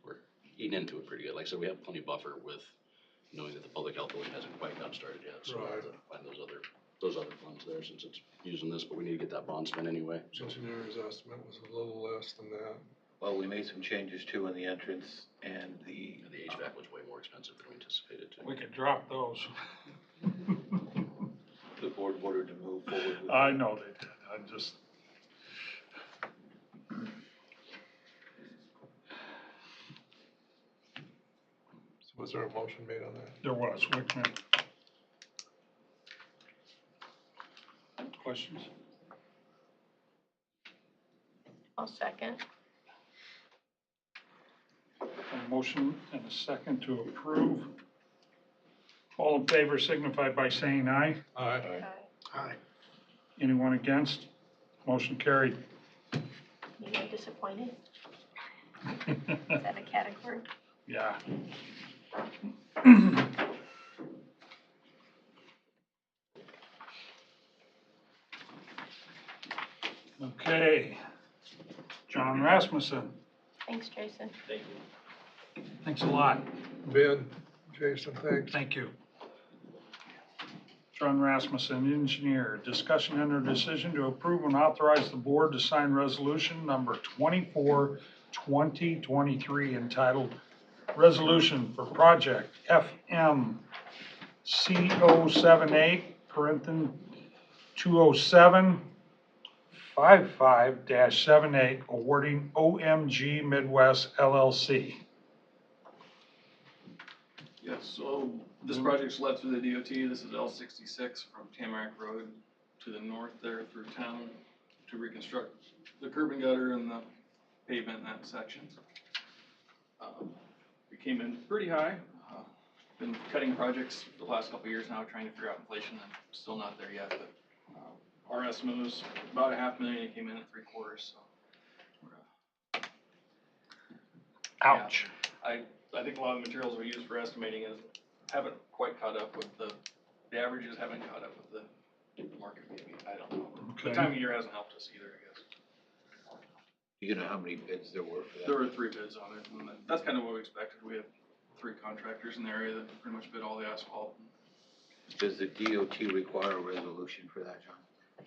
we're eating into it pretty good. Like I said, we have plenty of buffer with knowing that the public health building hasn't quite got started yet, so we'll have to find those other funds there since it's using this, but we need to get that bond spent anyway, so. engineer's estimate was a little less than that. Well, we made some changes too in the entrance and the. The HVAC was way more expensive than we anticipated too. We could drop those. The board ordered to move forward with. I know they did. I just, Was there a motion made on that? there was, Wickman. Questions? I'll second. A motion and a second to approve. All in favor signify by saying aye. Aye. Aye. Anyone against? Motion carried. You know, disappointed? Is that a category? Yeah. Okay. John Rasmussen, Thanks, Jason. Thank you. thanks a lot. Ben, Jason, thanks. Thank you. John Rasmussen, engineer, discussion and or decision to approve and authorize the board to sign resolution number 24/2023 entitled Resolution for Project FMC078, (207 55-78), awarding OMG Midwest LLC. Yes, so this project's led through the DOT. This is L66 from Tamarack Road to the north there through town to reconstruct the curb and gutter and the pavement in that section. We came in pretty high. Been cutting projects the last couple of years now, trying to figure out inflation, and still not there yet, but our estimate was about $500,000. It came in at 3/4, so we're, Ouch. I think a lot of the materials we use for estimating haven't quite caught up with the averages haven't caught up with the market maybe, I don't know. Okay. The time of year hasn't helped us either, I guess. Do you know how many bids there were for that? There were 3 bids on it, and that's kind of what we expected. We had 3 contractors in the area that pretty much bid all the asphalt. Does the DOT require a resolution for that, John?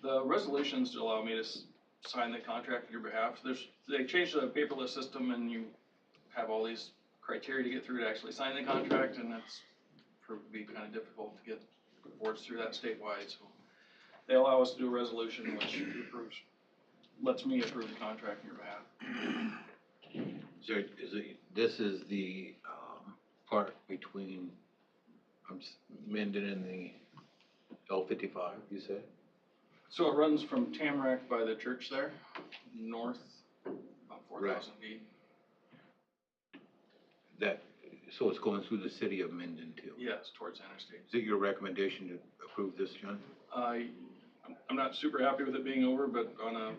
The resolutions allow me to sign the contract on your behalf. They changed the paperless system, and you have all these criteria to get through to actually sign the contract, and that's proved to be kind of difficult to get boards through that statewide. So they allow us to do a resolution which lets me approve the contract on your behalf. So this is the part between Minden and the L55, you said? So it runs from Tamarack by the church there, north, about 4,000 feet. So it's going through the city of Minden too? Yes, towards interstate. Is it your recommendation to approve this, John? I'm I'm not super happy with it being over, but on a,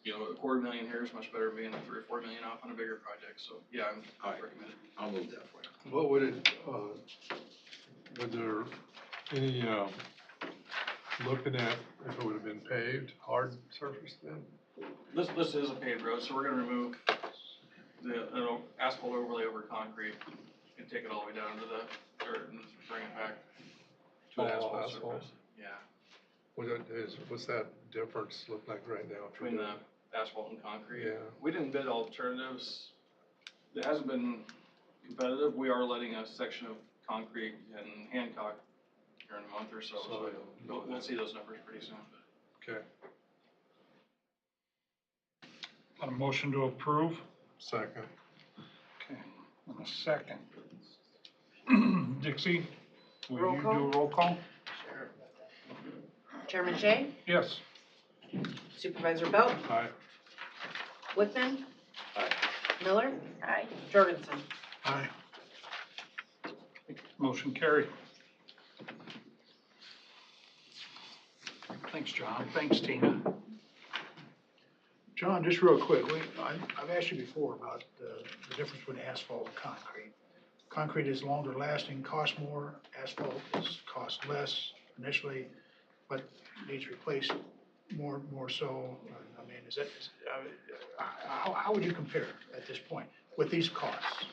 $250,000 here is much better than being 3 or 4 million off on a bigger project, so, yeah, I recommend it. I'll move that for you. What would it, would there any, looking at if it would have been paved, hard surface then? This is a paved road, so we're gonna remove the asphalt overlay over concrete and take it all the way down to the dirt and bring it back to an All asphalt asphalt? surface. Yeah, What's that difference look like right now? between the asphalt and concrete. Yeah. We didn't bid alternatives. It hasn't been competitive. We are letting a section of concrete in Hancock here in a month or so, so we'll see those numbers pretty soon. Okay, On a motion to approve? second. Okay, in a second. Dixie, will Roll you call? do a roll call? Chairman Shay, Yes. Supervisor Belt, Aye. Whitman. Aye. Miller, Aye. Jorgensen. Aye. Motion carried. Thanks, John. Thanks, Tina. John, just real quick, I've asked you before about the difference between asphalt and concrete. Concrete is longer lasting, costs more, asphalt costs less initially, but needs replaced more so. I mean, how would you compare at this point with these costs?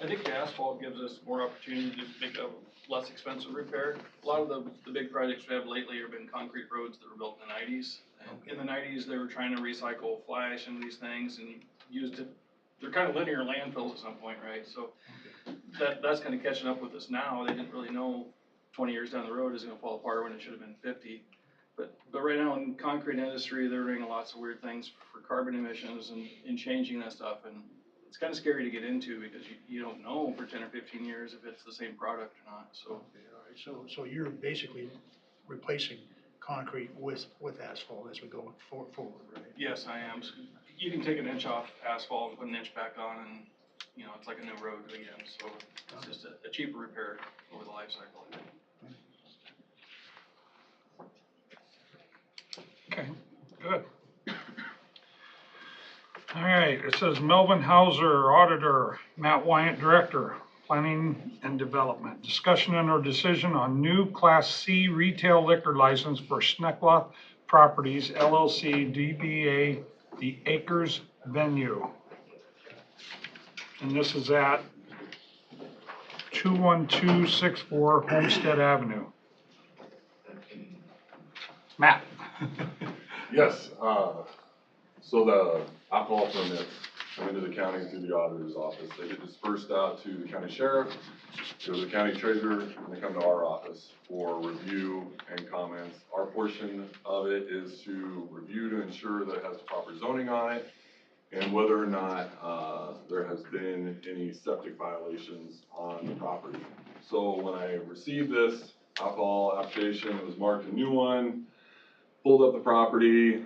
I think the asphalt gives us more opportunity to make a less expensive repair. A lot of the big projects we have lately have been concrete roads that were built in the nineties. In the nineties, they were trying to recycle fly ash into these things and used it, they're kind of linear landfills at some point, right? So that's kind of catching up with us now. They didn't really know 20 years down the road is gonna fall apart when it should have been 50. But right now in concrete industry, they're doing lots of weird things for carbon emissions and changing that stuff. And it's kind of scary to get into because you don't know for 10 or 15 years if it's the same product or not, so. Okay, all right, so you're basically replacing concrete with asphalt as we go forward, right? Yes, I am. You can take an inch off asphalt and put an inch back on and, it's like a new road again. So it's just a cheaper repair over the life cycle, I think. Okay, good. All right, it says Melvin Hauser, Auditor, Matt Wyatt, Director, Planning and Development. Discussion and or decision on new Class C retail liquor license for Sneckloth Properties LLC DBA The Acres Venue. And this is at 21264 Homestead Avenue. Matt. Yes, so the alcohol permits come into the county through the auditor's office. They get dispersed out to the county sheriff, to the county treasurer, and they come to our office for review and comments. Our portion of it is to review to ensure that it has the proper zoning on it and whether or not there has been any septic violations on the property. So when I received this alcohol application, it was marked a new one. Pulled up the property,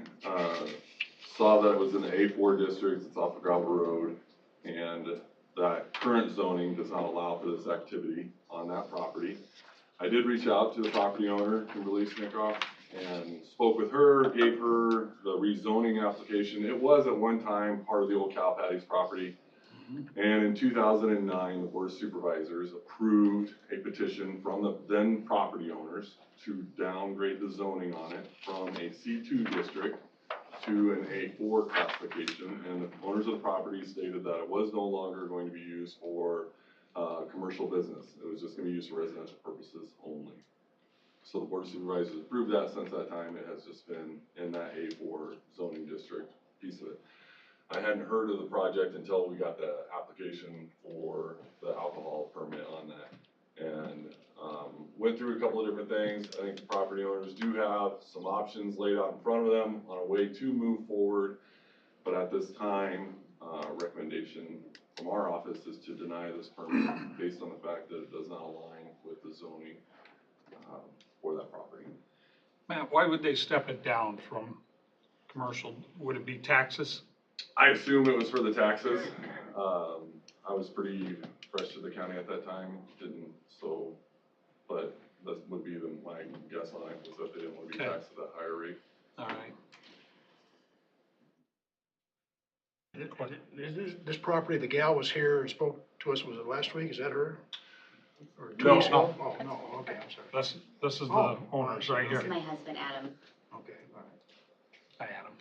saw that it was in the A4 district, it's off the gravel road, and that current zoning does not allow for this activity on that property. I did reach out to the property owner, Kimberly Snickoff, and spoke with her, gave her the rezoning application. It was at one time part of the old Cow Patties property. And in 2009, the Board of Supervisors approved a petition from the then property owners to downgrade the zoning on it from a C2 district to an A4 classification. And the owners of the property stated that it was no longer going to be used for commercial business. It was just going to be used for residential purposes only. So the Board of Supervisors approved that. Since that time, it has just been in that A4 zoning district piece of it. I hadn't heard of the project until we got the application for the alcohol permit on that. And went through a couple of different things. I think the property owners do have some options laid out in front of them on a way to move forward. But at this time, recommendation from our office is to deny this permit based on the fact that it does not align with the zoning for that property. Matt, why would they step it down from commercial? Would it be taxes? I assume it was for the taxes. I was pretty fresh to the county at that time, but That would be my guess on it, was that they didn't want to be Okay. taxed at that higher rate. All right. This property, the gal was here and spoke to us, was it last week? Is that her? Or 2 No. weeks ago? Oh, no, okay, I'm sorry. This is the Oh. owners right This is here. my husband, Adam. Okay, all right. Hi, Adam.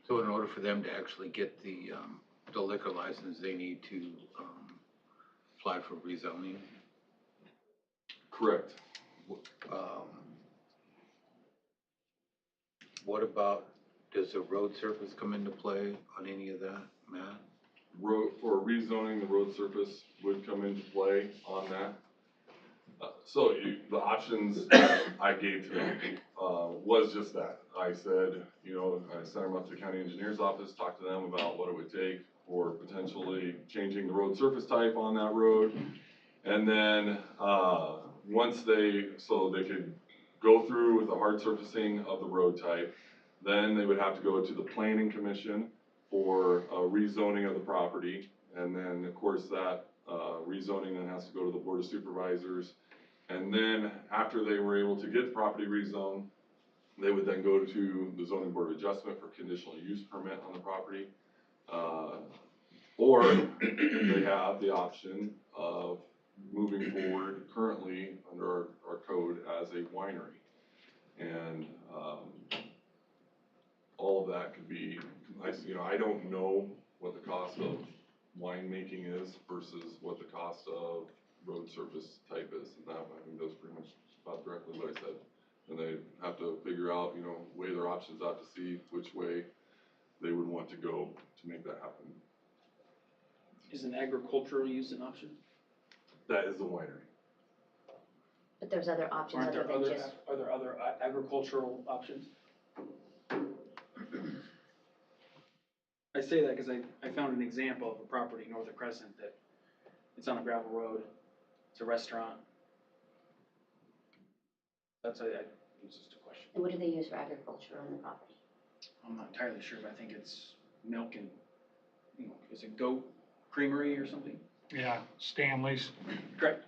So in order for them to actually get the liquor license, they need to, apply for rezoning? Correct. What about, does the road surface come into play on any of that, Matt? For rezoning, the road surface would come into play on that. The options that I gave to them, was just that. I said, I sent them up to the county engineer's office, talked to them about what it would take for potentially changing the road surface type on that road. And then, so they could go through with the hard surfacing of the road type, then they would have to go to the planning commission for a rezoning of the property. And then, of course, that rezoning then has to go to the board of supervisors. And then after they were able to get the property rezoned, they would then go to the zoning board of adjustment for conditional use permit on the property. Or they have the option of moving forward currently under our code as a winery. And all of that could be, I don't know what the cost of winemaking is versus what the cost of road surface type is. And that, I think that's pretty much about directly what I said. And they have to figure out, weigh their options out to see which way they would want to go to make that happen. Is an agricultural use an option? That is a winery. But there's other options Aren't other there than other, just, are there other agricultural options? I say that because I found an example of a property north of Crescent that it's on a gravel road. It's a restaurant. It's just a question. and what do they use for agriculture on the property? I'm not entirely sure, but I think it's milk and, is it goat creamery or something? Yeah, Stanley's. Correct.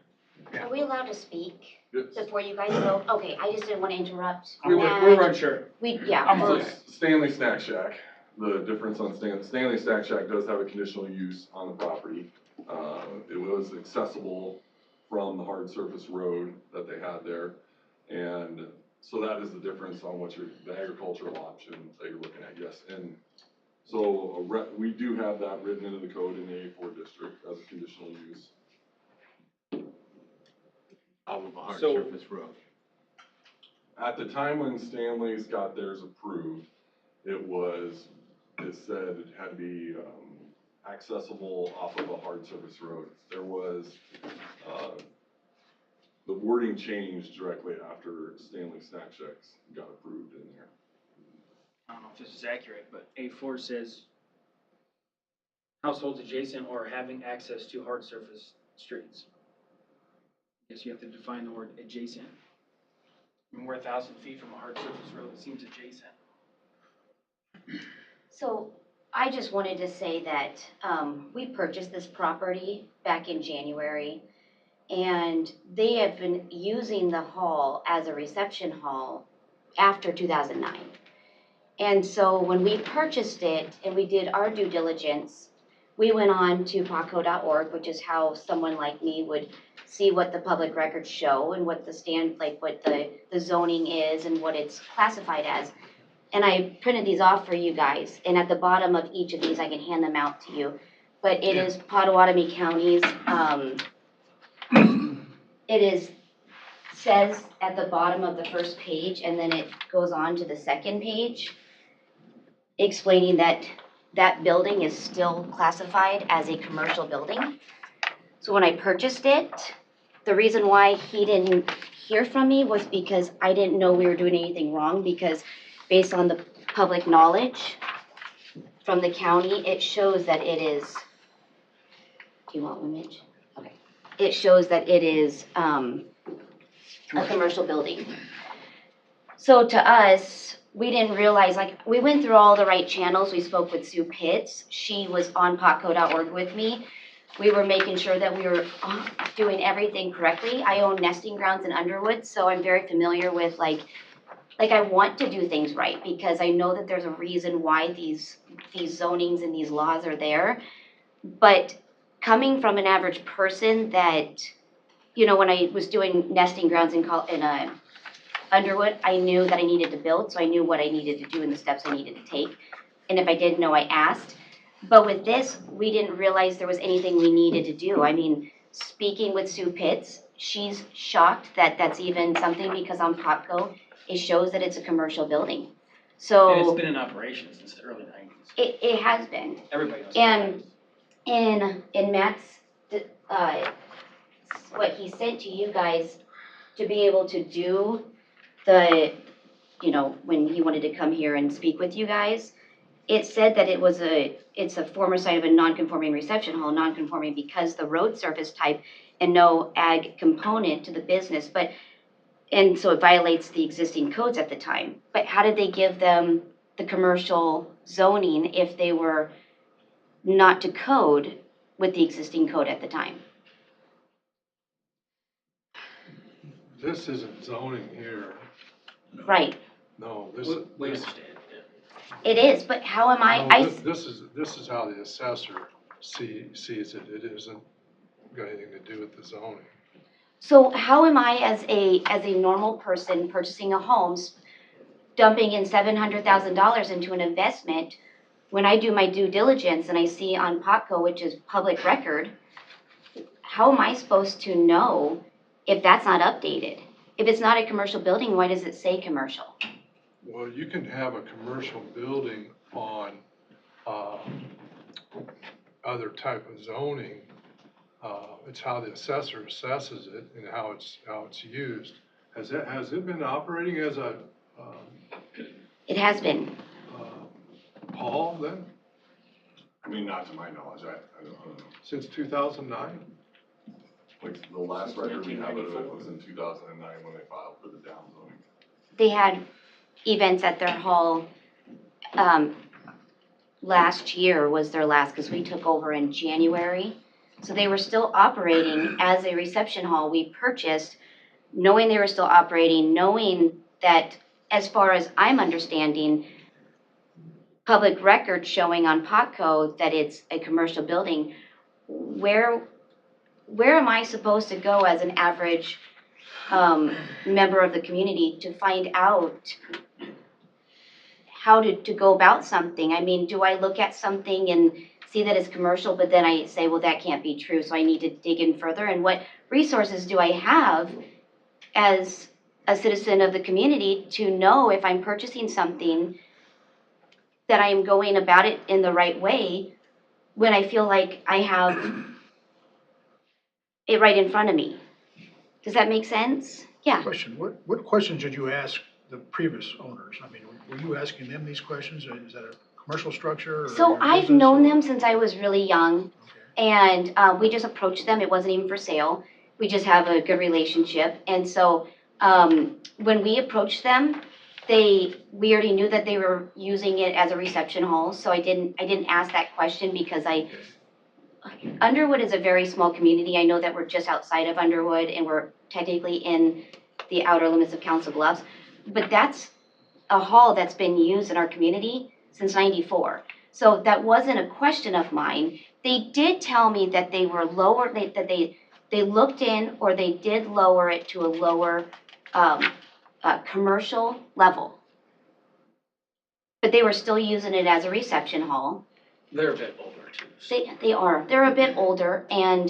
Are we allowed to speak Yes. before you guys vote? Okay, I just didn't want to interrupt. We're unsure. So Stanley Snack Shack, the difference on Stanley Snack Shack does have a conditional use on the property. It was accessible from the hard surface road that they had there. And so that is the difference on the agricultural option that you're looking at, yes. And so we do have that written into the code in the A4 district as a conditional use. Off of a hard So- surface road. At the time when Stanley's got theirs approved, it said it had to be accessible off of a hard surface road. There was, the wording changed directly after Stanley Snack Shacks got approved in there. I don't know if this is accurate, but A4 says households adjacent or having access to hard surface streets. I guess you have to define the word adjacent. I mean, we're 1,000 feet from a hard surface road, it seems adjacent. So I just wanted to say that we purchased this property back in January, and they have been using the hall as a reception hall after 2009. And so when we purchased it and we did our due diligence, we went on to paco.org, which is how someone like me would see what the public records show and what what the zoning is and what it's classified as. And I printed these off for you guys, and at the bottom of each of these, I can hand them out to you. But it is Potawatomi County's, says at the bottom of the first page, and then it goes on to the second page, explaining that that building is still classified as a commercial building. So when I purchased it, the reason why he didn't hear from me was because I didn't know we were doing anything wrong, because based on the public knowledge from the county, it shows that it is, do you want one, Mitch? Okay. It shows that it is a commercial building. So to us, we didn't realize, we went through all the right channels. We spoke with Sue Pitts. She was on potco.org with me. we were making sure that we were doing everything correctly. I own nesting grounds in Underwood, so I'm very familiar with like I want to do things right because I know that there's a reason why these zonings and these laws are there. But coming from an average person that, you know, when I was doing nesting grounds in Underwood, I knew that I needed to build, so I knew what I needed to do and the steps I needed to take. And if I didn't know, I asked. But with this, we didn't realize there was anything we needed to do. I mean, speaking with Sue Pitts, she's shocked that that's even something because on Popco, it shows that it's a commercial building. So. And it's been in operation since the early 90s. It has been. Everybody knows. And in Matt's, what he sent to you guys to be able to do you know, when he wanted to come here and speak with you guys, it said that it's a former site of a non-conforming reception hall, non-conforming because the road surface type and no ag component to the business, and so it violates the existing codes at the time. But how did they give them the commercial zoning if they were not to code with the existing code at the time? This isn't zoning here. Right, No, this. We this- understand, it is, but how am I? No, this is how the assessor sees it. It isn't got anything to do with the zoning. So how am I as a normal person purchasing a home, dumping in $700,000 into an investment, when I do my due diligence and I see on Popco, which is public record, how am I supposed to know if that's not updated? If it's not a commercial building, why does it say commercial? Well, you can have a commercial building on other type of zoning. It's how the assessor assesses it and how it's used. Has it been operating as a It has been. Paul then? I mean, not to my knowledge, I don't know. Since 2009? Like, the last record we have of it was in 2009 when they filed for the down zoning. They had events at their hall, last year was their last, because we took over in January. So they were still operating as a reception hall. We purchased, knowing they were still operating, knowing that, as far as I'm understanding, public record showing on Popco that it's a commercial building. Where am I supposed to go as an average member of the community to find out how to go about something? I mean, do I look at something and see that it's commercial, but then I say, well, that can't be true, so I need to dig in further? And what resources do I have as a citizen of the community to know if I'm purchasing something that I am going about it in the right way when I feel like I have it right in front of me? Does that make sense? Yeah. Question, what questions did you ask the previous owners? I mean, were you asking them these questions? Or is that a commercial structure? Or So your I've business, known or- them since I was really young, and we just approached them. It wasn't even for sale. We just have a good relationship. And so when we approached them, we already knew that they were using it as a reception hall. So I didn't ask that question because Underwood is a very small community. I know that we're just outside of Underwood and we're technically in the outer limits of Council Bluffs, but that's a hall that's been used in our community since '94. So that wasn't a question of mine. They did tell me that they were lower, that they looked in, or they did lower it to a lower commercial level. But they were still using it as a reception hall. They're a bit older too. They are. They're a bit older, and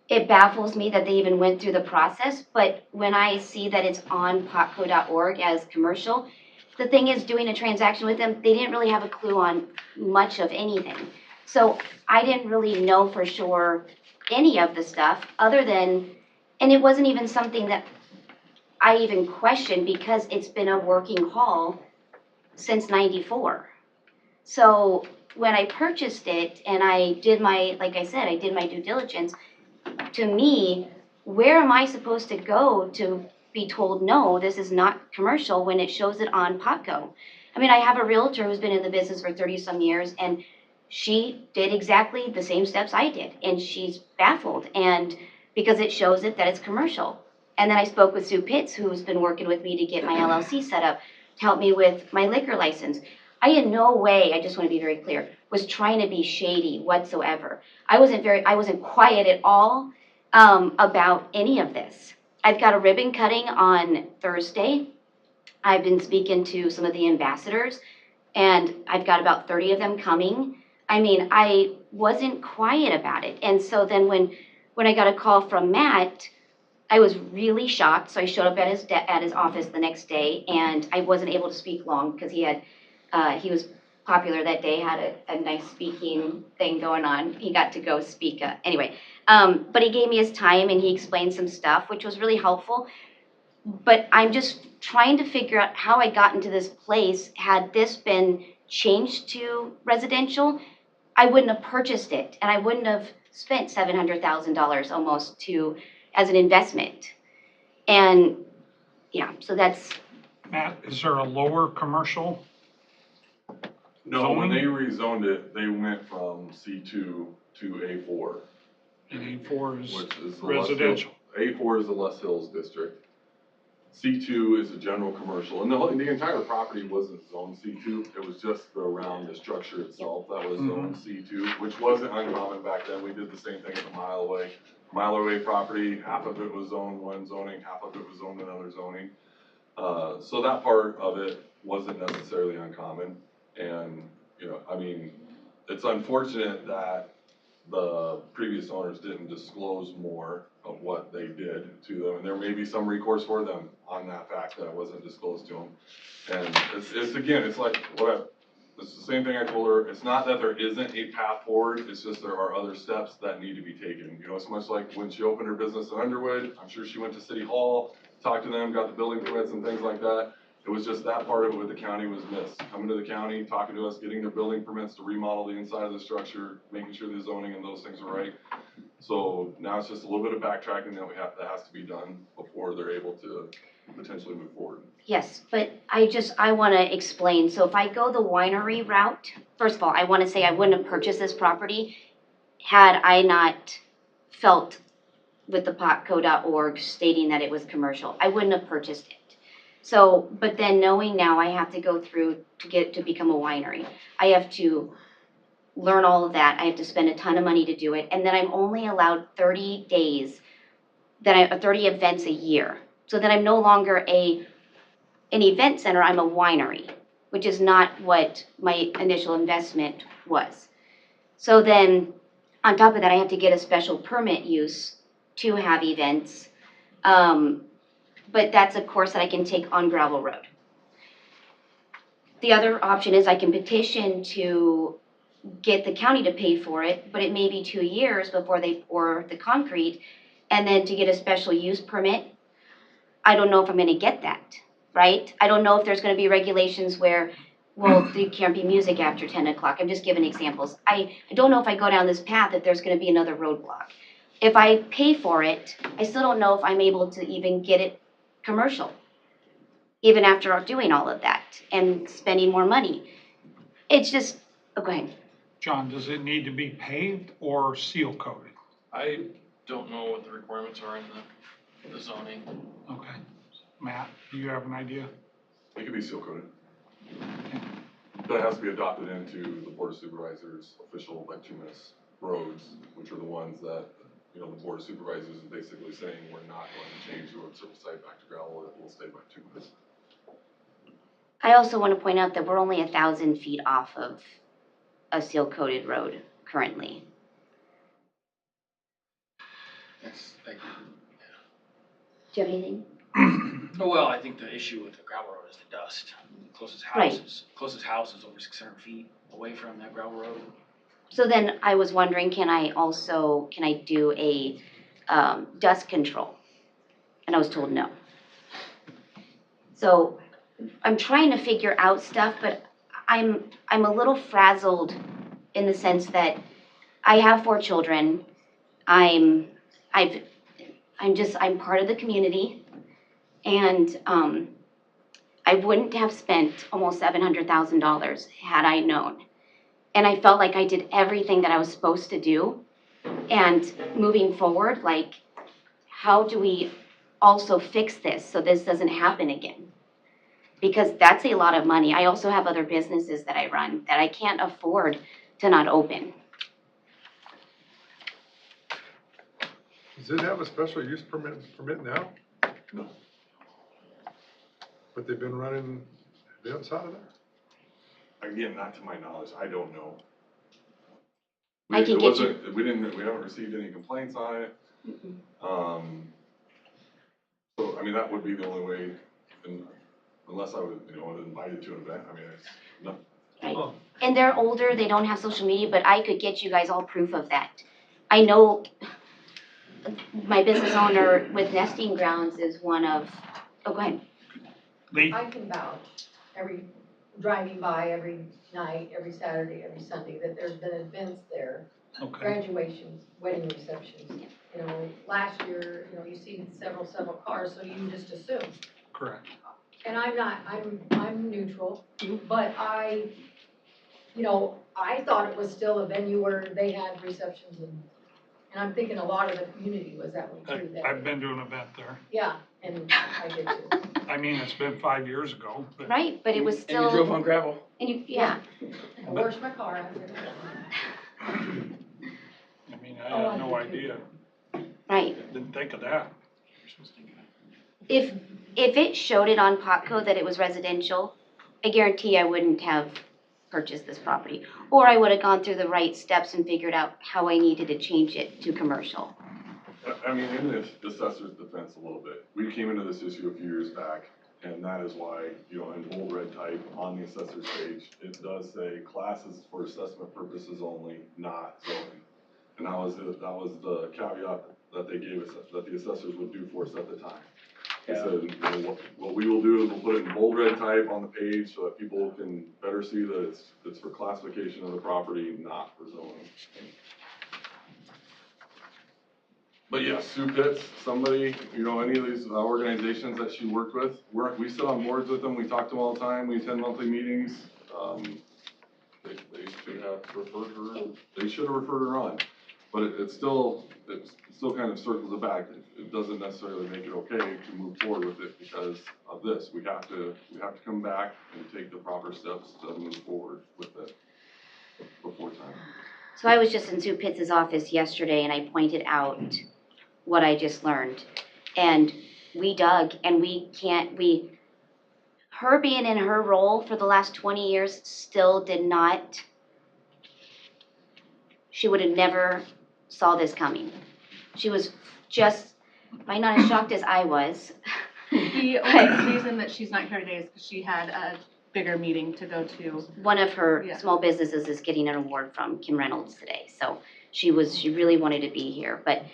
it baffles me that they even went through the process. But when I see that it's on popco.org as commercial, the thing is, doing a transaction with them, they didn't really have a clue on much of anything. So I didn't really know for sure any of the stuff other than, and it wasn't even something that I even questioned because it's been a working hall since '94. So when I purchased it and I did like I said, I did my due diligence, to me, where am I supposed to go to be told, no, this is not commercial when it shows it on Popco? I mean, I have a realtor who's been in the business for 30 some years, and she did exactly the same steps I did, and she's baffled, and because it shows it that it's commercial. And then I spoke with Sue Pitts, who's been working with me to get my LLC set up, to help me with my liquor license. I in no way, I just want to be very clear, was trying to be shady whatsoever. I wasn't quiet at all about any of this. I've got a ribbon cutting on Thursday. I've been speaking to some of the ambassadors, and I've got about 30 of them coming. I mean, I wasn't quiet about it. And so then when I got a call from Matt, I was really shocked. So I showed up at his office the next day, and I wasn't able to speak long because he was popular that day, had a nice speaking thing going on. He got to go speak anyway. But he gave me his time and he explained some stuff, which was really helpful. But I'm just trying to figure out how I got into this place. Had this been changed to residential, I wouldn't have purchased it, and I wouldn't have spent $700,000 almost as an investment. And yeah, so that's. Matt, is there a lower commercial? No, when zoning? they rezoned it, they went from C2 to A4. And A4 is Which is the residential. A4 is the Les Hills district. C2 is a general commercial, and the entire property wasn't zoned C2. It was just around the structure itself that was zoned C2, which wasn't uncommon back then. We did the same thing at the Mile Away property. Half of it was zoned one zoning, half of it was zoned another zoning. So that part of it wasn't necessarily uncommon. And, I mean, it's unfortunate that the previous owners didn't disclose more of what they did to them, and there may be some recourse for them on that fact that it wasn't disclosed to them. And it's again, it's like it's the same thing I told her. It's not that there isn't a path forward. It's just there are other steps that need to be taken. It's much like when she opened her business in Underwood. I'm sure she went to City Hall, talked to them, got the building permits and things like that. It was just that part of it with the county was missed. Coming to the county, talking to us, getting their building permits to remodel the inside of the structure, making sure the zoning and those things are right. So now it's just a little bit of backtracking that has to be done before they're able to potentially move forward. Yes, but I want to explain. So if I go the winery route, first of all, I want to say I wouldn't have purchased this property had I not felt with the potco.org stating that it was commercial. I wouldn't have purchased it. So, but then knowing now I have to go through to become a winery. I have to learn all of that. I have to spend a ton of money to do it. And then I'm only allowed 30 days, 30 events a year. So then I'm no longer an event center, I'm a winery, which is not what my initial investment was. So then on top of that, I have to get a special permit use to have events. But that's a course that I can take on gravel road. The other option is I can petition to get the county to pay for it, but it may be 2 years before they pour the concrete. And then to get a special use permit, I don't know if I'm gonna get that, right? I don't know if there's gonna be regulations where, well, there can't be music after 10 o'clock. I'm just giving examples. I don't know if I go down this path if there's gonna be another roadblock. If I pay for it, I still don't know if I'm able to even get it commercial, even after doing all of that and spending more money. It's just, go ahead. John, does it need to be paved or seal coated? I don't know what the requirements are in the zoning. Okay. Matt, do you have an idea? It could be seal coated. That has to be adopted into the Board of Supervisors' official bituminous roads, which are the ones that, the Board of Supervisors is basically saying we're not going to change the road surface site back to gravel, it will stay bituminous. I also want to point out that we're only 1,000 feet off of a seal-coated road currently. That's like, Do you have anything? well, I think the issue with the gravel road is the dust. The closest Right. house is over 600 feet away from that gravel road. So then I was wondering, can I do a dust control? And I was told no. So I'm trying to figure out stuff, but I'm a little frazzled in the sense that I have 4 children. I'm part of the community, and I wouldn't have spent almost $700,000 had I known. And I felt like I did everything that I was supposed to do. And moving forward, like, how do we also fix this so this doesn't happen again? Because that's a lot of money. I also have other businesses that I run that I can't afford to not open. Does it have a special use permit now? No. But they've been running events out of there? Again, not to my knowledge, I don't know. I can It get you- wasn't- We haven't received any complaints on it. So, I mean, that would be the only way, unless I was, invited to an event, I mean, it's, no. Right. And they're older, they don't have social media, but I could get you guys all proof of that. I know my business owner with Nesting Grounds is one of, oh, go ahead. Lee? I can vouch, driving by every night, every Saturday, every Sunday, that there's been events there. Okay. Graduations, wedding receptions. You know, last year, you see several cars, so you just assume. Correct. And I'm neutral, but I thought it was still a venue where they had receptions and I'm thinking a lot of the community was that way too. I've been to an event there. Yeah, and I did too. I mean, it's been 5 years ago, but. Right, but it was still. And you drove on gravel? And you, yeah. I washed my car after. I mean, I had no idea. Right. Didn't think of that. If it showed it on Potco that it was residential, I guarantee I wouldn't have purchased this property. Or I would have gone through the right steps and figured out how I needed to change it to commercial. I mean, in the assessor's defense a little bit, we came into this issue a few years back, and that is why, in bold red type on the assessor's page, it does say classes for assessment purposes only, not zoning. And that was the caveat that they gave us, that the assessors would do for us at the time. They said, what we will do is we'll put it in bold red type on the page so that people can better see that it's for classification of the property, not for zoning. But yeah, Sue Pitts, somebody, any of these organizations that she worked with, we sit on boards with them, we talk to them all the time, we attend monthly meetings. They should have referred her, they should have referred her on. But it still kind of circles it back. It doesn't necessarily make it okay to move forward with it because of this. We have to come back and take the proper steps to move forward with it before time. So I was just in Sue Pitts' office yesterday and I pointed out what I just learned. And we dug and her being in her role for the last 20 years still did not, she would have never saw this coming. She was just, might not as shocked as I was. The only reason that she's not here today is because she had a bigger meeting to go to. One of her small businesses is getting an award from Kim Reynolds today, so she really wanted to be here. But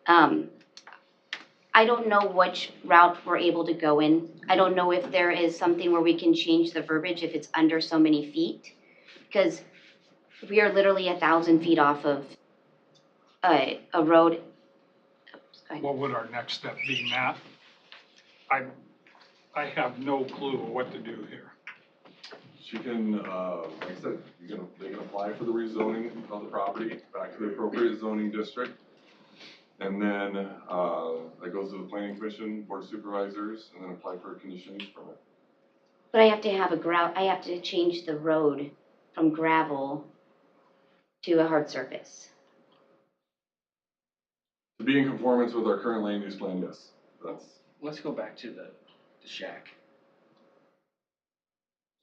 I don't know which route we're able to go in. I don't know if there is something where we can change the verbiage if it's under so many feet, because we are literally 1,000 feet off of a road. What would our next step be, Matt? I have no clue what to do here. She can, like I said, they can apply for the rezoning of the property back to the appropriate zoning district. And then, that goes to the planning commission, board of supervisors, and then apply for a conditional use permit. But I have to have I have to change the road from gravel to a hard surface. To be in conformance with our current land use plan, yes, that's. Let's go back to the shack.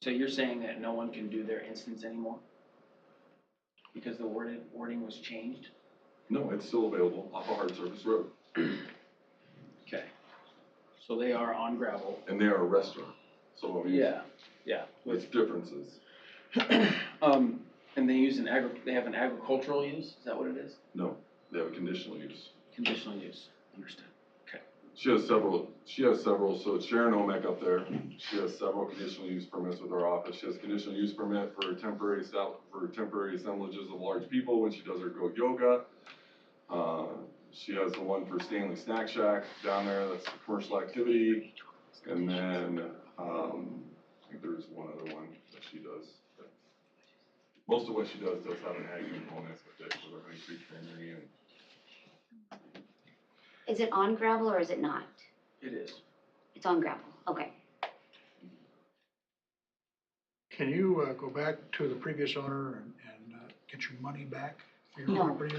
So you're saying that no one can do their instance anymore? Because the wording was changed? No, it's still available off a hard surface road. Okay. So they are on gravel. And they are a restaurant, so I mean. Yeah. It's differences. And they use they have an agricultural use, is that what it is? No, they have a conditional use. Conditional use, understood. Okay. She has several, so it's Sharon Omek up there. She has several conditional use permits with our office. She has a conditional use permit for temporary assemblages of large people when she does her goat yoga. She has the one for Stanley Snack Shack down there, that's a commercial activity. And then, I think there's one other one that she does. most of what she does have an ag component with it, with our honey tree creamery and. Is it on gravel or is it not? It is. It's on gravel, okay. Can you go back to the previous owner and get your money back for your No. property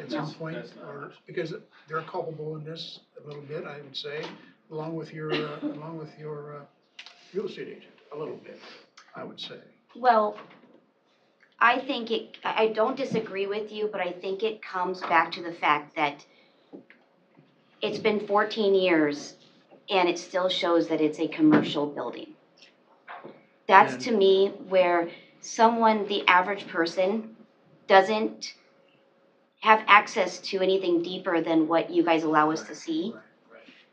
at some point? That's not Or, because they're culpable in this a little bit, I would say, along with your real estate agent, a little bit, I would say. Well, I don't disagree with you, but I think it comes back to the fact that it's been 14 years and it still shows that it's a commercial building. That's to me where someone, the average person, doesn't have access to anything deeper than what you guys allow us to see.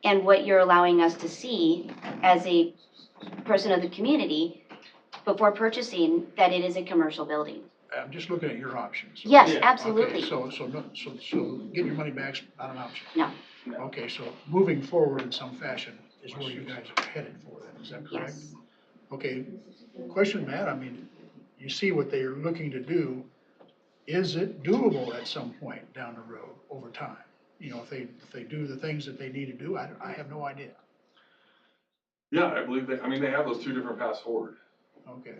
And what you're allowing us to see as a person of the community before purchasing, that it is a commercial building. I'm just looking at your options. Yes, Yeah. absolutely. Okay, so getting your money back's not an option? No. Okay, so moving forward in some fashion is where you guys are headed for then, is that correct? Yes. Okay, question, Matt, I mean, you see what they are looking to do. Is it doable at some point down the road over time? You know, if they do the things that they need to do, I have no idea. Yeah, I believe they have those two different paths forward. Okay.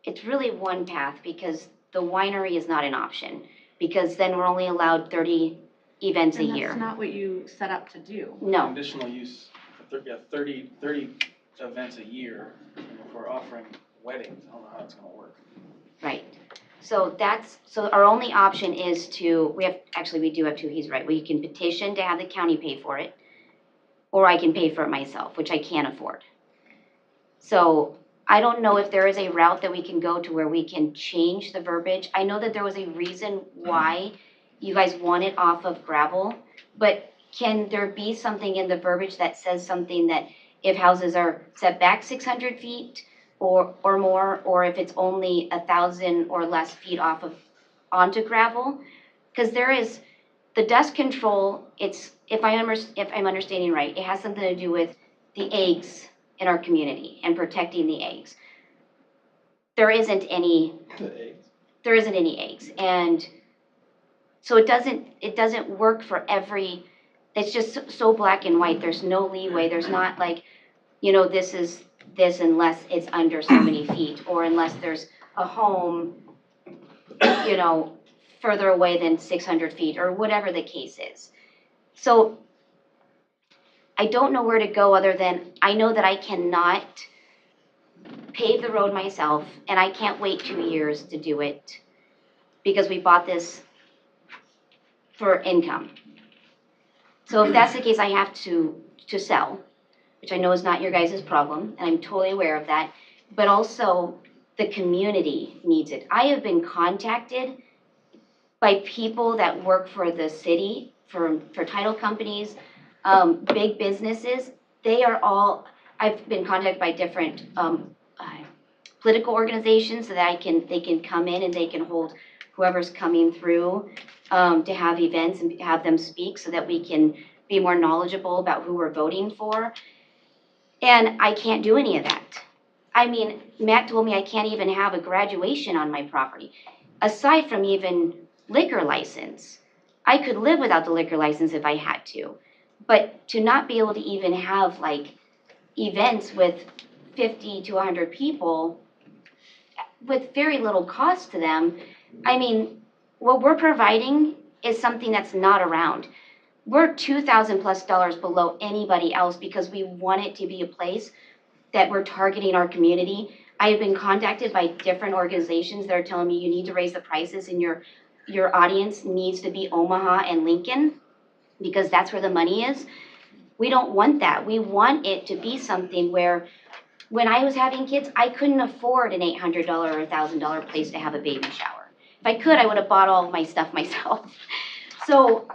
It's really one path because the winery is not an option, because then we're only allowed 30 events a And year. that's not what you set up to do. No, Conditional use, 30 events a year, and if we're offering weddings, I don't know how it's gonna work. right. So our only option is we do have two, he's right. We can petition to have the county pay for it, or I can pay for it myself, which I can't afford. So I don't know if there is a route that we can go to where we can change the verbiage. I know that there was a reason why you guys want it off of gravel, but can there be something in the verbiage that says something that if houses are set back 600 feet or more, or if it's only 1,000 or less feet onto gravel? Because there is, the dust control, if I'm understanding right, it has something to do with the eggs in our community and protecting the eggs. There isn't any eggs, and so it doesn't work for every, it's just so black and white, there's no leeway, there's not like, this is this unless it's under so many feet, or unless there's a home, further away than 600 feet, or whatever the case is. So I don't know where to go other than, I know that I cannot pave the road myself, and I can't wait 2 years to do it, because we bought this for income. So if that's the case, I have to sell, which I know is not your guys' problem, and I'm totally aware of that, but also the community needs it. I have been contacted by people that work for the city, for title companies, big businesses. I've been contacted by different political organizations so that they can come in and they can hold whoever's coming through to have events and have them speak so that we can be more knowledgeable about who we're voting for. And I can't do any of that. I mean, Matt told me I can't even have a graduation on my property. Aside from even liquor license, I could live without the liquor license if I had to. But to not be able to even have like events with 50 to 100 people with very little cost to them, I mean, what we're providing is something that's not around. We're $2,000+ below anybody else because we want it to be a place that we're targeting our community. I have been contacted by different organizations that are telling me you need to raise the prices and your audience needs to be Omaha and Lincoln because that's where the money is. We don't want that. We want it to be something where when I was having kids, I couldn't afford an $800 or $1,000 place to have a baby shower. If I could, I would have bought all of my stuff myself. So we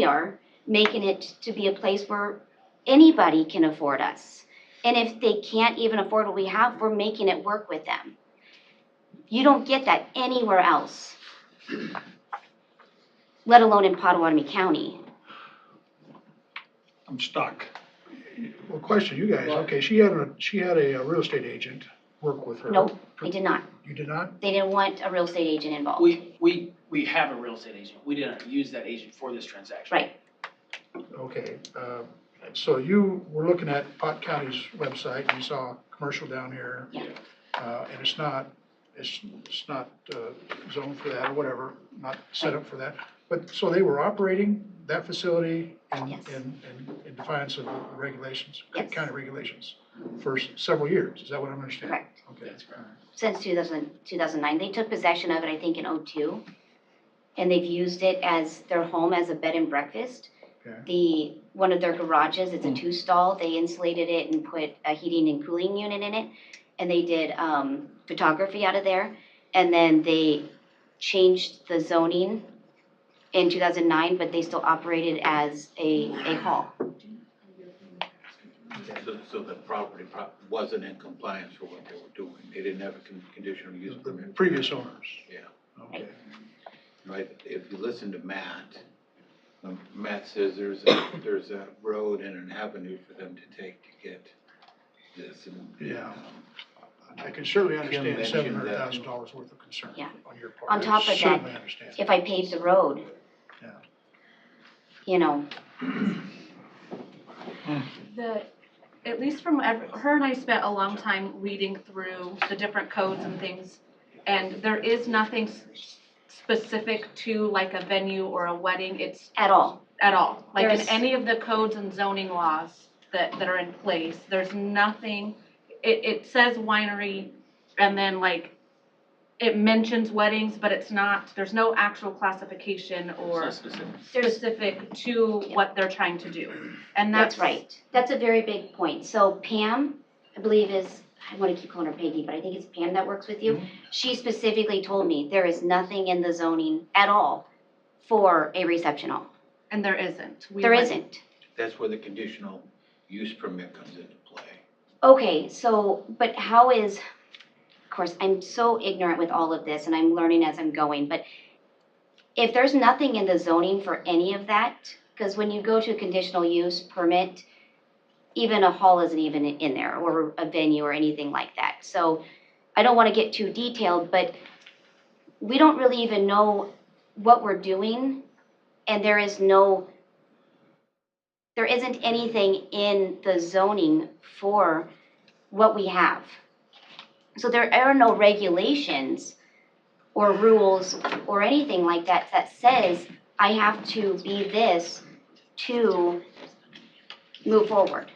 are making it to be a place where anybody can afford us. And if they can't even afford what we have, we're making it work with them. You don't get that anywhere else, let alone in Potawatomi County. I'm stuck. Well, question, you guys, okay, she had a real estate agent work with her. Nope. I did not. You did not? They didn't want a real estate agent involved. We have a real estate agent. We didn't use that agent for this transaction. Right. Okay, so you were looking at Pot County's website, and you saw a commercial down here. Yeah. And it's not zoned for that or whatever, not set up for that. But, so they were operating that facility Yes. in defiance of the regulations, Yes. county regulations, for several years, is that what I'm understanding? Correct. Okay. That's correct. Since 2009. They took possession of it, I think, in '02. And they've used it as their home as a bed and breakfast. Okay. One of their garages, it's a 2-stall, they insulated it and put a heating and cooling unit in it. And they did photography out of there. And then they changed the zoning in 2009, but they still operated as a hall. So the property wasn't in compliance for what they were doing. They didn't have a conditional use The permit. previous owners. Yeah. Okay. Right, if you listen to Matt, Matt says there's a road and an avenue for them to take to get this and. Yeah. I can certainly Kim understand mentioned that- $700,000 worth of concern Yeah. on your part. On top I of certainly that, understand. if I paved the road, Yeah. you know, At least from, her and I spent a long time reading through the different codes and things, and there is nothing specific to like a venue or a wedding, it's at all. Like in There's- any of the codes and zoning laws that are in place, there's nothing, it says winery, and then like, it mentions weddings, but it's not, there's no actual classification or It's not specific. specific to what they're trying to do. And That's right. That's a very big point. So Pam, I believe I want to keep calling her Peggy, but I think it's Pam that works with you. She specifically told me there is nothing in the zoning at all for a reception hall. And there isn't. There isn't. That's where the conditional use permit comes into play. Okay, so, but how is, of course, I'm so ignorant with all of this and I'm learning as I'm going, but if there's nothing in the zoning for any of that, because when you go to a conditional use permit, even a hall isn't even in there, or a venue or anything like that. So I don't want to get too detailed, but we don't really even know what we're doing, and there isn't anything in the zoning for what we have. So there are no regulations or rules or anything like that that says I have to be this to move forward.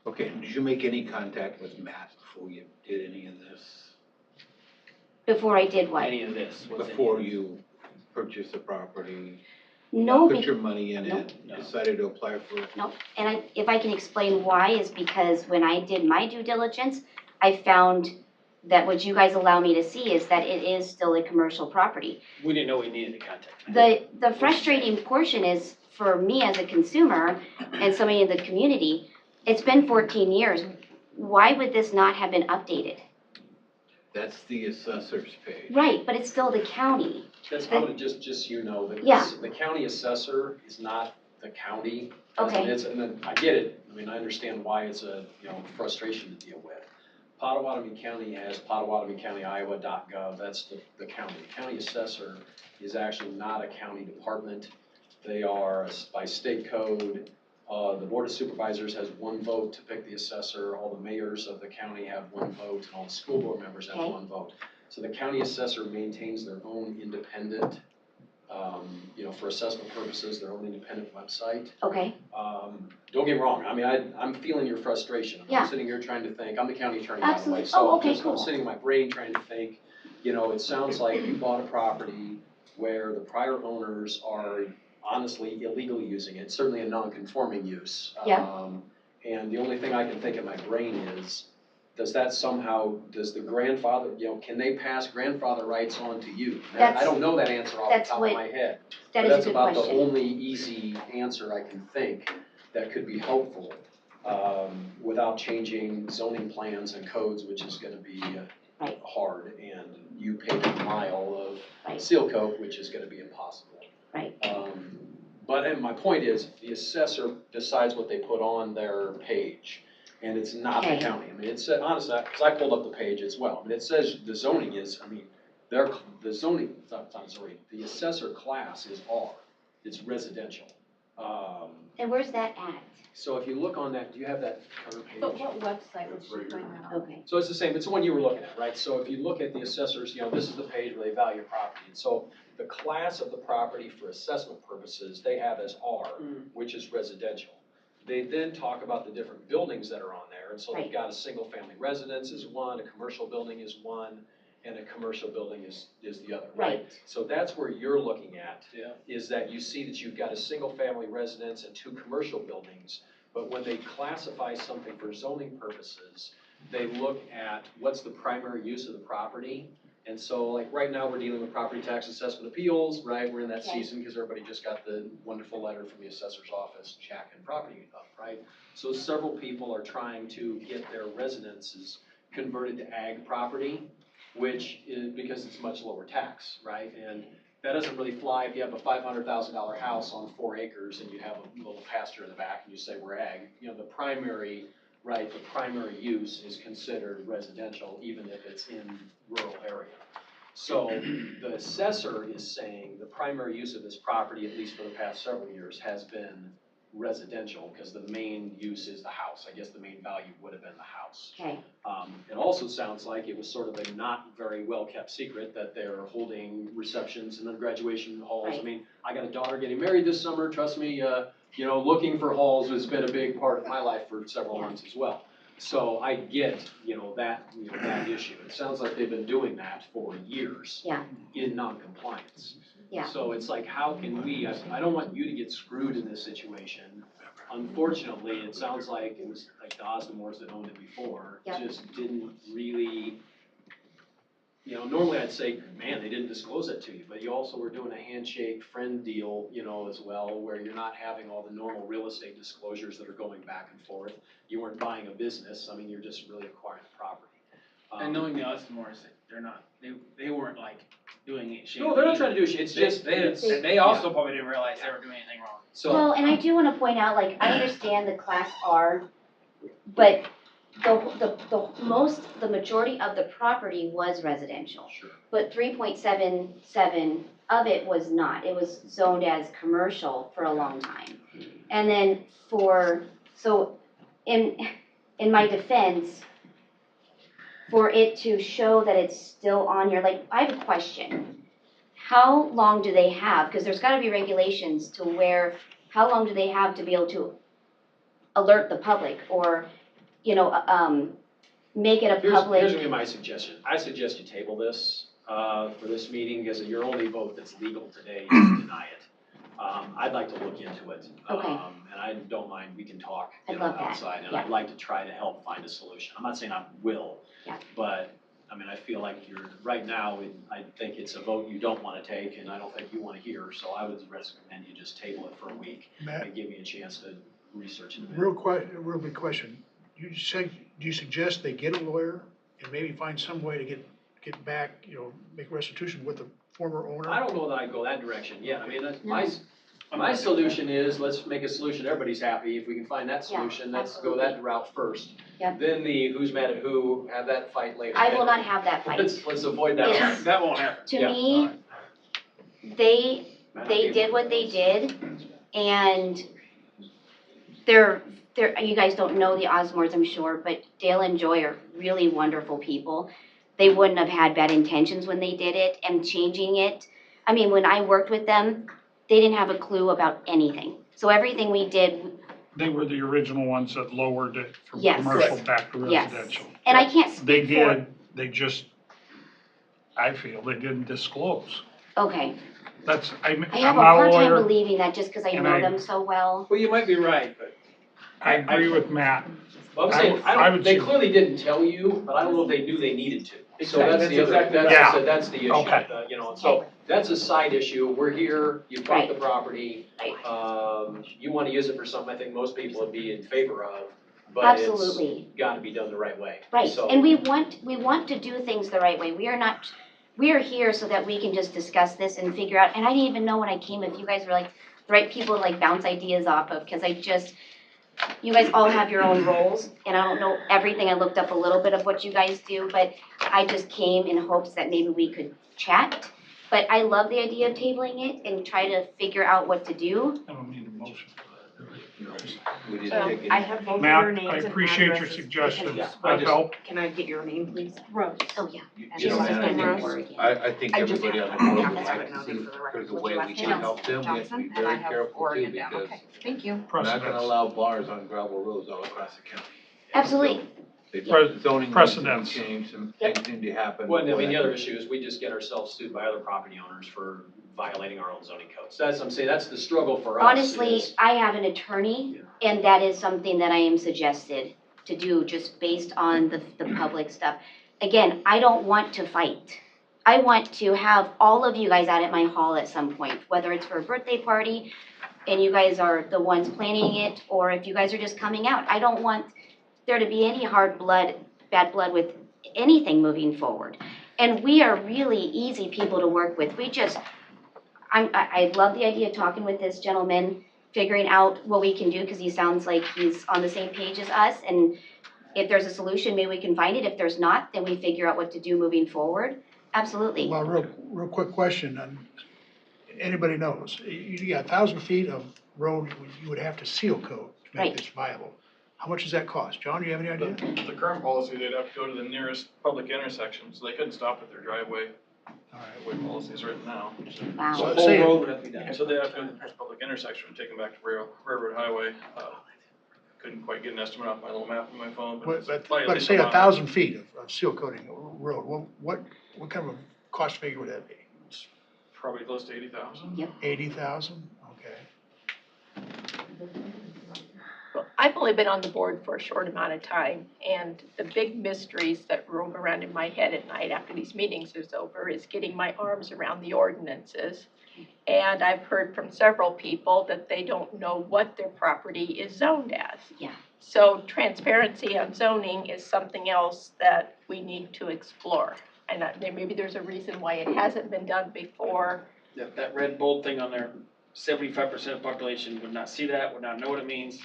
Okay, did you make any contact with Matt before you did any of this? Before I did what? Any of this? what's in Before it? you purchased the property? No, Put your money in it, No. decided to apply for it? no, and if I can explain why, is because when I did my due diligence, I found that what you guys allow me to see is that it is still a commercial property. We didn't know we needed to contact. The frustrating portion is, for me as a consumer and somebody in the community, it's been 14 years. Why would this not have been updated? That's the assessor's page. Right, but it's still the county. That's, I'm gonna just so you know, Yeah. the county assessor is not the county. Okay. And then I get it, I mean, I understand why it's a, frustration to deal with. Pottawatomie County has pottawatomiecountyiowa.gov, that's the county. The county assessor is actually not a county department. They are, by state code, the Board of Supervisors has one vote to pick the assessor, all the mayors of the county have one vote, and all the school board members have Okay. one vote. So the county assessor maintains their own independent, for assessment purposes, their own independent website. Okay, Don't get me wrong, I mean, I'm feeling your frustration. Yeah. I'm sitting here trying to think, I'm the county attorney, by the way, Absolutely. so Oh, okay, I'm cool. sitting in my brain trying to think, it sounds like you bought a property where the prior owners are honestly illegally using it, certainly a non-conforming use. Yeah. And the only thing I can think in my brain is, does the grandfather, can they pass grandfather rights on to you? I don't know that answer off the that's top of what- my head. that But is a that's good about the question. only easy answer I can think that could be helpful, without changing zoning plans and codes, which is gonna be Right. hard, and you pay a mile of Right. seal coat, which is gonna be impossible. Right. And my point is, the assessor decides what they put on their page. and it's not the Okay. county. I mean, it's, honestly, because I pulled up the page as well. I mean, it says the zoning is, I mean, the zoning, it's not zoning, the assessor class is R. It's residential. And where's that at? So if you look on that, do you have that cover page? But what website would you find that on? Okay. So it's the same, it's the one you were looking at, right? So if you look at the assessors, this is the page where they value property. And so the class of the property for assessment purposes, they have as R, which is residential. They then talk about the different buildings that are on there. And so they've got a single family residence is one, a commercial building is one, and a commercial building is the other, right? So that's where you're looking at, is that you see that you've got a single family residence and 2 commercial buildings. But when they classify something for zoning purposes, they look at what's the primary use of the property. And so like right now, we're dealing with property tax assessment appeals, right? We're in that season because everybody just got the wonderful letter from the assessor's office, jacking property up, right? So several people are trying to get their residences converted to ag property, which is because it's much lower tax, right? And that doesn't really fly if you have a $500,000 house on 4 acres and you have a little pasture in the back and you say we're ag. The primary, right, the primary use is considered residential, even if it's in rural area. So the assessor is saying the primary use of this property, at least for the past several years, has been residential, because the main use is the house. I guess the main value would have been the house. Okay. It also sounds like it was sort of a not very well-kept secret that they're holding receptions and then graduation halls. I mean, I got a daughter getting married this summer, trust me, looking for halls has been a big part of my life for several months as well. So I get, that issue. It sounds like they've been doing that for years in non-compliance. Yeah. So it's like, how can we, I don't want you to get screwed in this situation. Unfortunately, it sounds like it was like the Osmores that owned it before, just didn't really, normally I'd say, man, they didn't disclose that to you, but you also were doing a handshake friend deal, as well, where you're not having all the normal real estate disclosures that are going back and forth. You weren't buying a business, I mean, you're just really acquiring the property. And knowing the Osmores, they're not, they weren't like doing it shady. No, they're not trying to do shit, it's just. They also probably didn't realize they were doing anything wrong. Well, and I do want to point out, I understand the class R, but the majority of the property was residential. Sure. But 3.77 of it was not. It was zoned as commercial for a long time. And then in my defense, for it to show that it's still on here, I have a question. How long do they have? Because there's gotta be regulations to where, how long do they have to be able to alert the public or, make it a public? Here's gonna be my suggestion. I suggest you table this, for this meeting, because your only vote that's legal today is to deny it. I'd like to look into it. Okay. And I don't mind, we can talk, I'd love that. outside, and I'd like to try to help find a solution. I'm not saying I will, but, I feel like right now, I think it's a vote you don't wanna take, and I don't think you wanna hear, so I would recommend you just table it for a week Matt? and give me a chance to research it a bit. Real big question. Do you suggest they get a lawyer and maybe find some way to get back, make restitution with the former owner? I don't know that I'd go that direction yet. My solution is, let's make a solution, everybody's happy. If we can find that solution, let's go that route first. Yep. Then the who's mad at who, have that fight later. I will not have that fight. Let's avoid that. Yes. That won't happen. To Yeah. me, they did what they did, and you guys don't know the Osmores, I'm sure, but Dale and Joy are really wonderful people. They wouldn't have had bad intentions when they did it, and changing it. When I worked with them, they didn't have a clue about anything. So everything we did. They were the original ones that lowered it from Yes. commercial back to Yes. residential. And I can't speak for. I feel they didn't disclose. Okay. I'm I have not a a hard time lawyer. believing that just because I and know I- them so well. Well, you might be right, but. I agree with Matt. Well, I'm saying, I would they say- clearly didn't tell you, but I don't know if they knew they needed to. So Exactly. that's the other, That's exactly that's, right. that's the issue, Okay. So that's a side issue. We're here, you bought the Right. property. You wanna use it for something I think most people would be in favor of, but Absolutely. it's gotta be done the right way. Right, So- and we want to do things the right way. We are here so that we can just discuss this and figure out, and I didn't even know when I came if you guys were the right people to bounce ideas off of, because you guys all have your own roles, and I don't know everything. I looked up a little bit of what you guys do, but I just came in hopes that maybe we could chat. But I love the idea of tabling it and try to figure out what to do. I don't need a motion for that, do We didn't So take it. I have both of Matt, your names I and appreciate your addresses. suggestions. Yeah, That help? Can I get your name, please? Rose. Oh, yeah. You Just know, as and I name think- Rose. I think I just everybody on have- the board have would this like written to out see for the if record. there's a What's way your we last can name? help them. We have to Johnson, be and I very have careful four too, written down. because Okay, thank you. we're not gonna Precedents. allow bars on gravel roads all across the county. Absolutely. If Pres- zoning needs to be precedents. changed, some things need to happen. Well, I mean, the before other that. issue is we just get ourselves sued by other property owners for violating our own zoning codes. That's, I'm saying, that's the struggle for us. Honestly, is- I have an attorney, and that is something that I am suggested to do just based on the public stuff. Again, I don't want to fight. I want to have all of you guys out at my hall at some point, whether it's for a birthday party and you guys are the ones planning it, or if you guys are just coming out. I don't want there to be any bad blood with anything moving forward. And we are really easy people to work with. I love the idea of talking with this gentleman, figuring out what we can do, because he sounds like he's on the same page as us. And if there's a solution, maybe we can find it. If there's not, then we figure out what to do moving forward. Absolutely. Well, real quick question, and anybody knows, you got 1,000 feet of road you would have to seal coat to Right. make this viable. How much does that cost? John, do you have any idea? The current policy, they'd have to go to the nearest public intersection, so they couldn't stop at their driveway. The way policy is written now. Wow. So The say- whole road would have to be done. So they have to go to the nearest public intersection and take them back to Railroad Highway. Couldn't quite get an estimate off my little map on my phone, but it's But probably at least say a mile. 1,000 feet of seal coating a road, what kind of a cost figure would that be? Probably close to 80,000. Yep. 80,000? Okay. Well, I've only been on the board for a short amount of time, and the big mysteries that roam around in my head at night after these meetings is over is getting my arms around the ordinances. And I've heard from several people that they don't know what their property is zoned as. Yeah. So transparency on zoning is something else that we need to explore. And maybe there's a reason why it hasn't been done before. That red bold thing on there, 75% of the population would not see that, would not know what it means,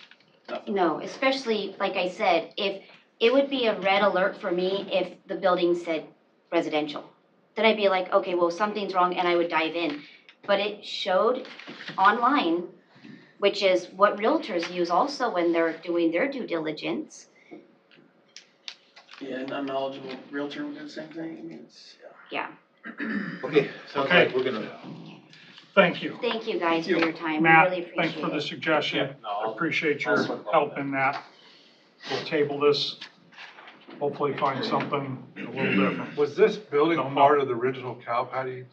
nothing. No, especially, like I said, if, it would be a red alert for me if the building said residential. Then I'd be like, okay, well, something's wrong, and I would dive in. But it showed online, which is what realtors use also when they're doing their due diligence. Yeah, an unknowledgeable realtor would do the same thing, I mean, it's, yeah. Yeah. Okay, sounds Okay. like we're gonna, Thank you. Thank you guys for your time. We Matt, really thanks appreciate for the it. suggestion. Yeah, no, I I'll- appreciate I'll your circle back. help in that. We'll table this, hopefully find something a little different. Was this building Don't part know. of the original cow patty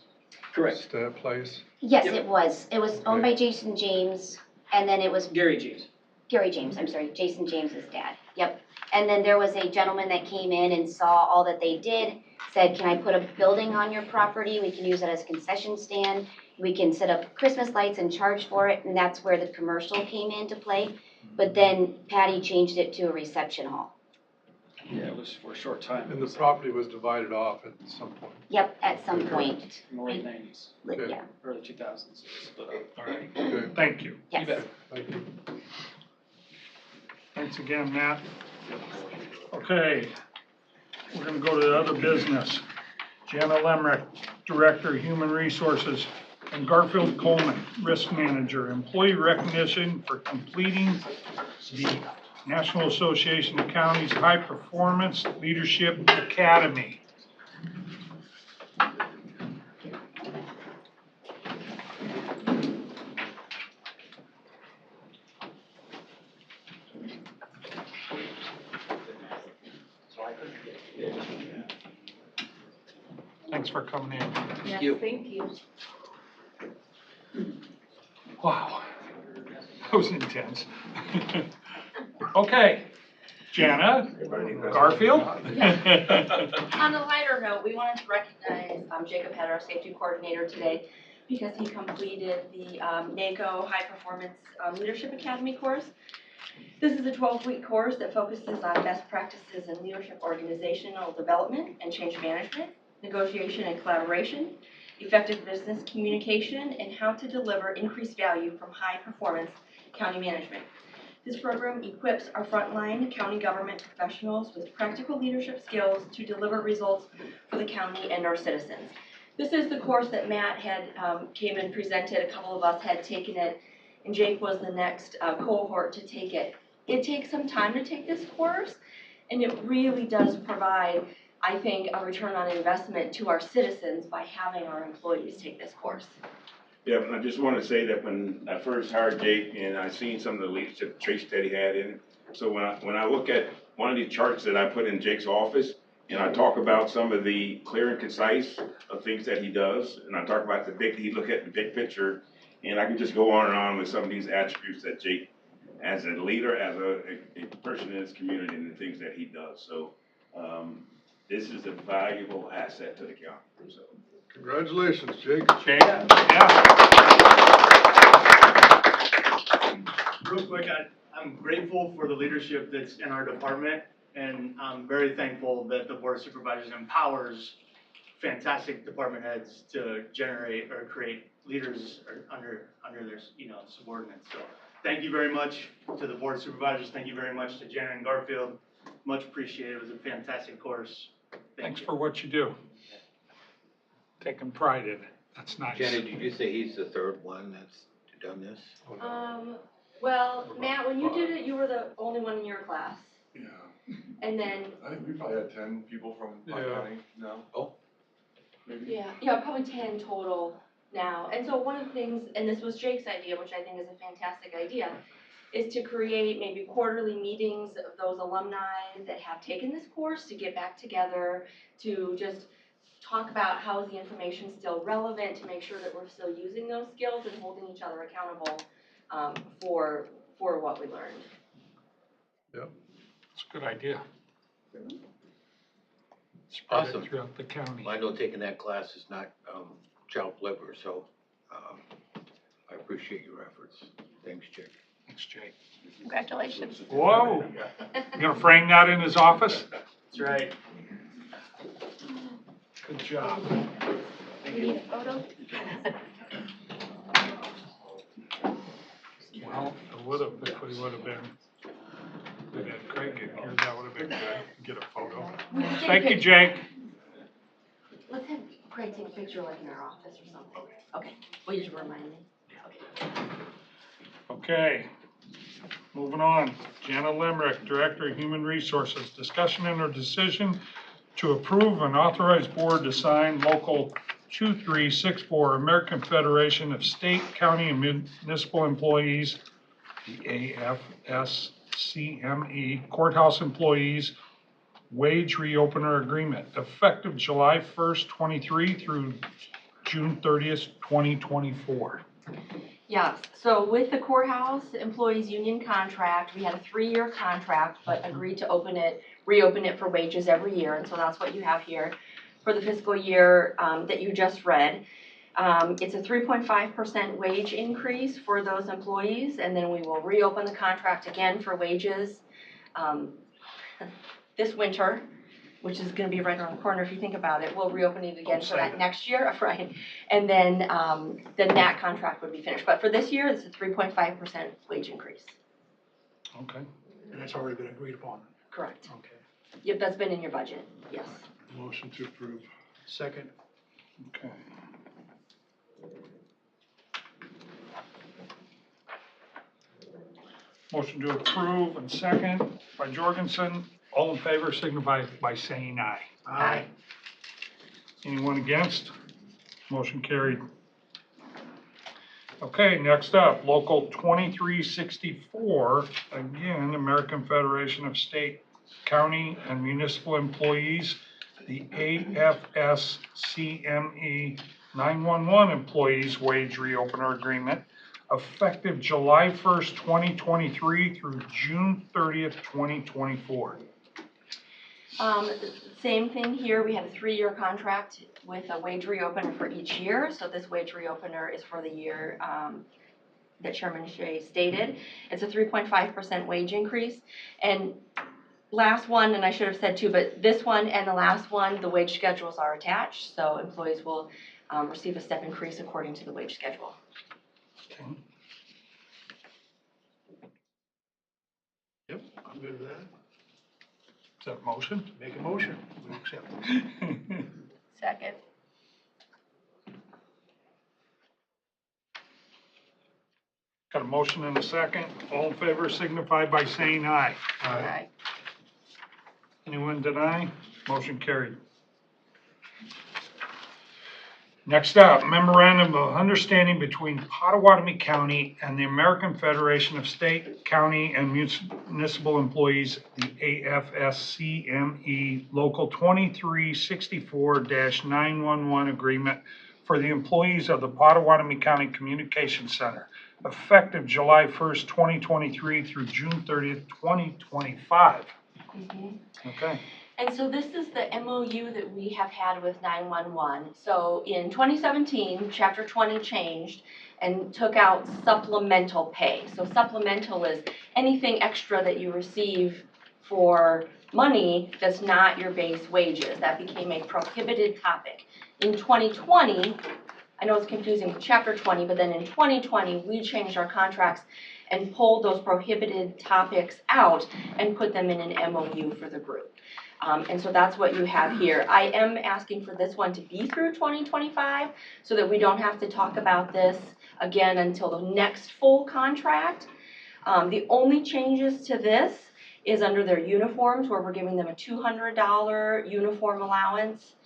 Correct, place? Yes, Yep. it was. It was owned by Jason James, and then it was Gary James. Gary James, I'm sorry, Jason James's dad. Yep. And then there was a gentleman that came in and saw all that they did, said, can I put a building on your property? We can use it as a concession stand. We can set up Christmas lights and charge for it, and that's where the commercial came into play. But then Patty changed it to a reception hall. Yeah, it was for a short time. And the property was divided off at some point. Yep, at some point. In the late 90s, Yeah, early 2000s, it was split up. All right, Good, thank you. yes. thank you. Thanks again, Matt. Okay, we're gonna go to the other business. Jana Lemrick, Director, Human Resources, and Garfield Coleman, Risk Manager, Employee Recognition for completing the National Association of Counties High Performance Leadership Academy. Thanks for coming in. Yes, you. thank you. Wow, that was intense. Okay, Jana, Garfield? On a lighter note, we wanted to recognize Jacob Head, our safety coordinator today, because he completed the NACO High Performance Leadership Academy course. This is a 12-week course that focuses on best practices in leadership organizational development and change management, negotiation and collaboration, effective business communication, and how to deliver increased value from high-performance county management. This program equips our frontline county government professionals with practical leadership skills to deliver results for the county and our citizens. This is the course that Matt had came and presented. A couple of us had taken it, and Jake was the next cohort to take it. It takes some time to take this course, and it really does provide, I think, a return on investment to our citizens by having our employees take this course. Yeah, and I just want to say that when I first hired Jake and I seen some of the leadership traits that he had in it, so when I look at one of these charts that I put in Jake's office, and I talk about some of the clear and concise of things that he does, and I talk about he look at the big picture, and I can just go on and on with some of these attributes that Jake, as a leader, as a person in his community, and the things that he does. So this is a valuable asset to the county. So. Congratulations, Jake. Jake, yeah. Real quick, I'm grateful for the leadership that's in our department, and I'm very thankful that the Board of Supervisors empowers fantastic department heads to generate or create leaders under their subordinates. So thank you very much to the Board of Supervisors. Thank you very much to Janet and Garfield. Much appreciated. It was a fantastic course. Thanks for what you do. Taking pride in it. That's nice. Janet, did you say he's the third one that's done this? Well, Matt, when you did it, you were the only one in your class. Yeah. And then, I think we probably had 10 people from my county now. Oh. Maybe. yeah, probably 10 total now. And so one of the things, and this was Jake's idea, which I think is a fantastic idea, is to create maybe quarterly meetings of those alumni that have taken this course to get back together, to just talk about how is the information still relevant, to make sure that we're still using those skills and holding each other accountable for what we learned. Yep. It's a good idea. Spread Awesome. it throughout the county. I know taking that class is not child labor, so I appreciate your efforts. Thanks, Jake. Thanks, Jake. Congratulations. Whoa. You gonna frame that in his office? That's right. Good job. You need a photo? Well, it would have, if we would have been, we had Craig in here, that would have been good. Get a photo. Thank you, Jake. Let's have Craig take a picture like in our office or something. Okay, will you just remind me? Okay. Okay, moving on. Jana Limerick, Director of Human Resources. Discussion and or decision to approve and authorize board to sign Local 2364, American Federation of State, County, and Municipal Employees, the AFSCME, Courthouse Employees Wage Reopener Agreement, effective July 1st, 23 through June 30th, 2024. Yes, so with the courthouse employees union contract, we had a 3-year contract, but agreed to reopen it for wages every year, and so that's what you have here for the fiscal year that you just read. It's a 3.5% wage increase for those employees, and then we will reopen the contract again for wages this winter, which is gonna be right around the corner if you think about it. We'll reopen it again for that next year, right? And then that contract would be finished. But for this year, it's a 3.5% wage increase. Okay. And that's already been agreed upon. Correct. Okay. Yep, that's been in your budget, yes. Motion to approve. Second. Okay. Motion to approve and second by Jorgensen. All in favor signify by saying aye. Aye. Anyone against? Motion carried. Okay, next up, Local 2364, again, American Federation of State, County, and Municipal Employees, the AFSCME 911 Employees Wage Reopener Agreement, effective July 1st, 2023 through June 30th, 2024. Same thing here, we had a 3-year contract with a wage reopener for each year. So this wage reopener is for the year that Chairman Shea stated. It's a 3.5% wage increase. And last one, and I should have said too, but this one and the last one, the wage schedules are attached. So employees will receive a step increase according to the wage schedule. Okay. Good with that? Is that a motion? Make a motion, we accept. Second. Got a motion and a second. All in favor signify by saying aye. Aye. Anyone deny? Motion carried. Next up, memorandum of understanding between Potawatomi County and the American Federation of State, County, and Municipal Employees, the AFSCME Local 2364-911 agreement for the employees of the Potawatomi County Communication Center, effective July 1st, 2023 through June 30th, 2025. Okay. And so this is the MOU that we have had with 911. So in 2017, Chapter 20 changed and took out supplemental pay. So supplemental is anything extra that you receive for money that's not your base wages. That became a prohibited topic. In 2020, I know it's confusing with Chapter 20, but then in 2020, we changed our contracts and pulled those prohibited topics out and put them in an MOU for the group. And so that's what you have here. I am asking for this one to be through 2025 so that we don't have to talk about this again until the next full contract. The only changes to this is under their uniforms, where we're giving them a $200 uniform allowance.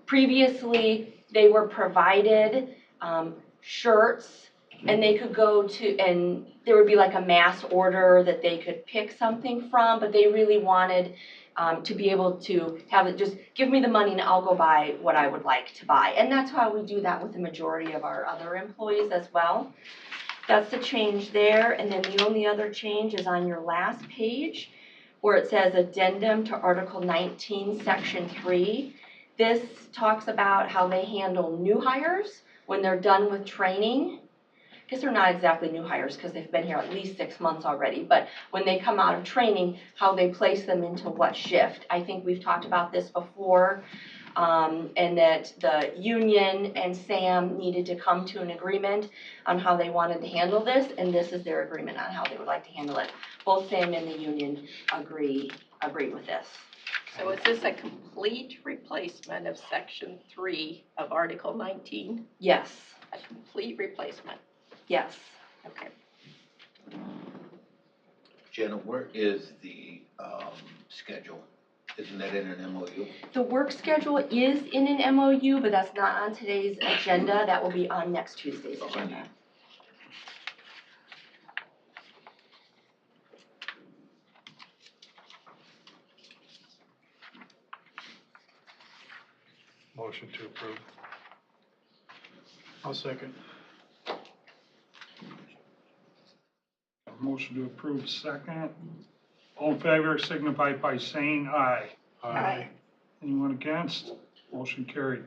Previously, they were provided shirts, and they could go to, and there would be like a mass order that they could pick something from, but they really wanted to be able to have it, just give me the money and I'll go buy what I would like to buy. And that's how we do that with the majority of our other employees as well. That's the change there. And then the only other change is on your last page, where it says addendum to Article 19, Section 3. This talks about how they handle new hires when they're done with training. I guess they're not exactly new hires because they've been here at least 6 months already, but when they come out of training, how they place them into what shift. I think we've talked about this before, and that the union and SAM needed to come to an agreement on how they wanted to handle this, and this is their agreement on how they would like to handle it. Both SAM and the union agree with this. So is this a complete replacement of Section 3 of Article 19? Yes. A complete replacement? Yes. Okay. Jenna, where is the schedule? Isn't that in an MOU? The work schedule is in an MOU, but that's not on today's agenda. That will be on next Tuesday's agenda. Motion to approve. I'll second. Motion to approve second. All in favor signify by saying aye. Aye. Anyone against? Motion carried.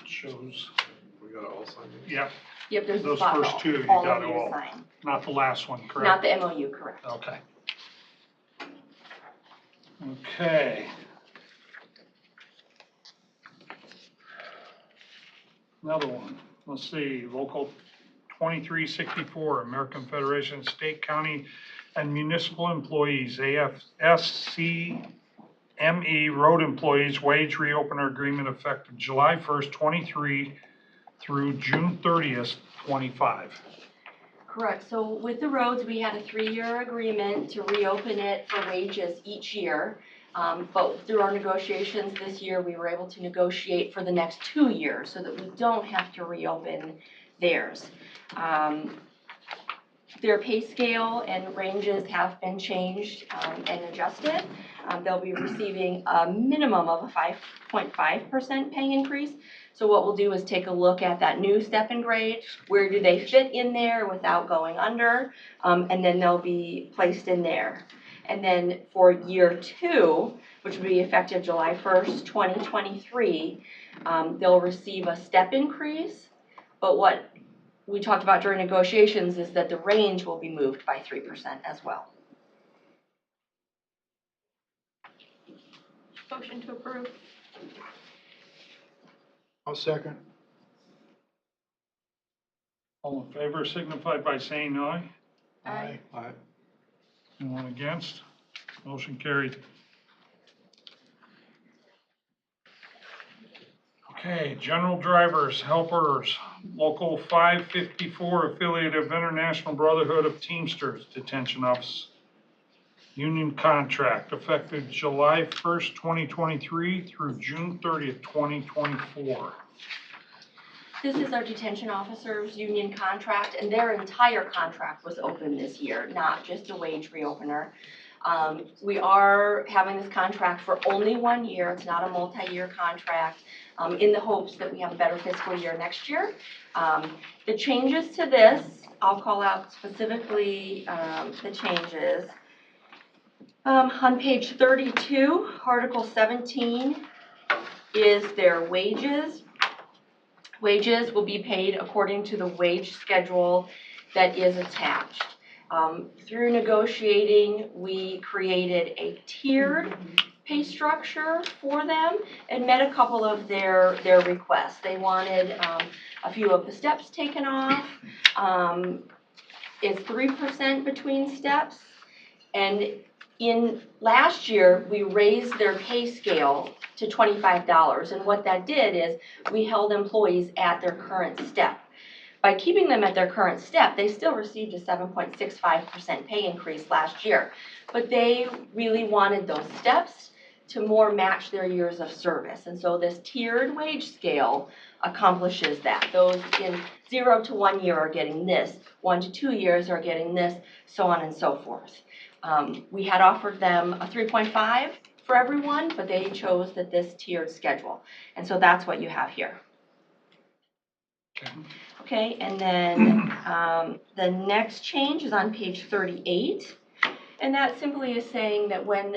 Shows, We gotta all sign these? yep, Yep, there's a those spot first for two, you all got of it you to all. sign. Not the last one, Not correct? the MOU, correct. Okay. Okay. Another one, let's see, Local 2364, American Federation of State, County, and Municipal Employees, AFSCME Road Employees Wage Reopener Agreement effective July 1st, 23 through June 30th, 25. Correct. So with the roads, we had a 3-year agreement to reopen it for wages each year. But through our negotiations this year, we were able to negotiate for the next 2 years so that we don't have to reopen theirs. Their pay scale and ranges have been changed and adjusted. They'll be receiving a minimum of a 5.5% pay increase. So what we'll do is take a look at that new step and grade, where do they fit in there without going under, and then they'll be placed in there. And then for year 2, which will be effective July 1st, 2023, they'll receive a step increase, but what we talked about during negotiations is that the range will be moved by 3% as well. Motion to approve. I'll second. All in favor signify by saying aye. Aye. Aye. Anyone against? Motion carried. Okay, general drivers, helpers, local 554 affiliate of International Brotherhood of Teamsters Detention Office. Union contract effective July 1st, 2023 through June 30th, 2024. This is our detention officers' union contract, and their entire contract was open this year, not just a wage reopener. We are having this contract for only 1 year. It's not a multi-year contract, in the hopes that we have a better fiscal year next year. The changes to this, I'll call out specifically the changes. On page 32, Article 17 is their wages. Wages will be paid according to the wage schedule that is attached. Through negotiating, we created a tiered pay structure for them and met a couple of their requests. They wanted a few of the steps taken off. It's 3% between steps. And in last year, we raised their pay scale to $25. And what that did is we held employees at their current step. By keeping them at their current step, they still received a 7.65% pay increase last year. But they really wanted those steps to more match their years of service. And so this tiered wage scale accomplishes that. Those in 0 to 1 year are getting this, 1 to 2 years are getting this, so on and so forth. We had offered them a 3.5 for everyone, but they chose this tiered schedule. And so that's what you have here. Okay, and then the next change is on page 38. And that simply is saying that when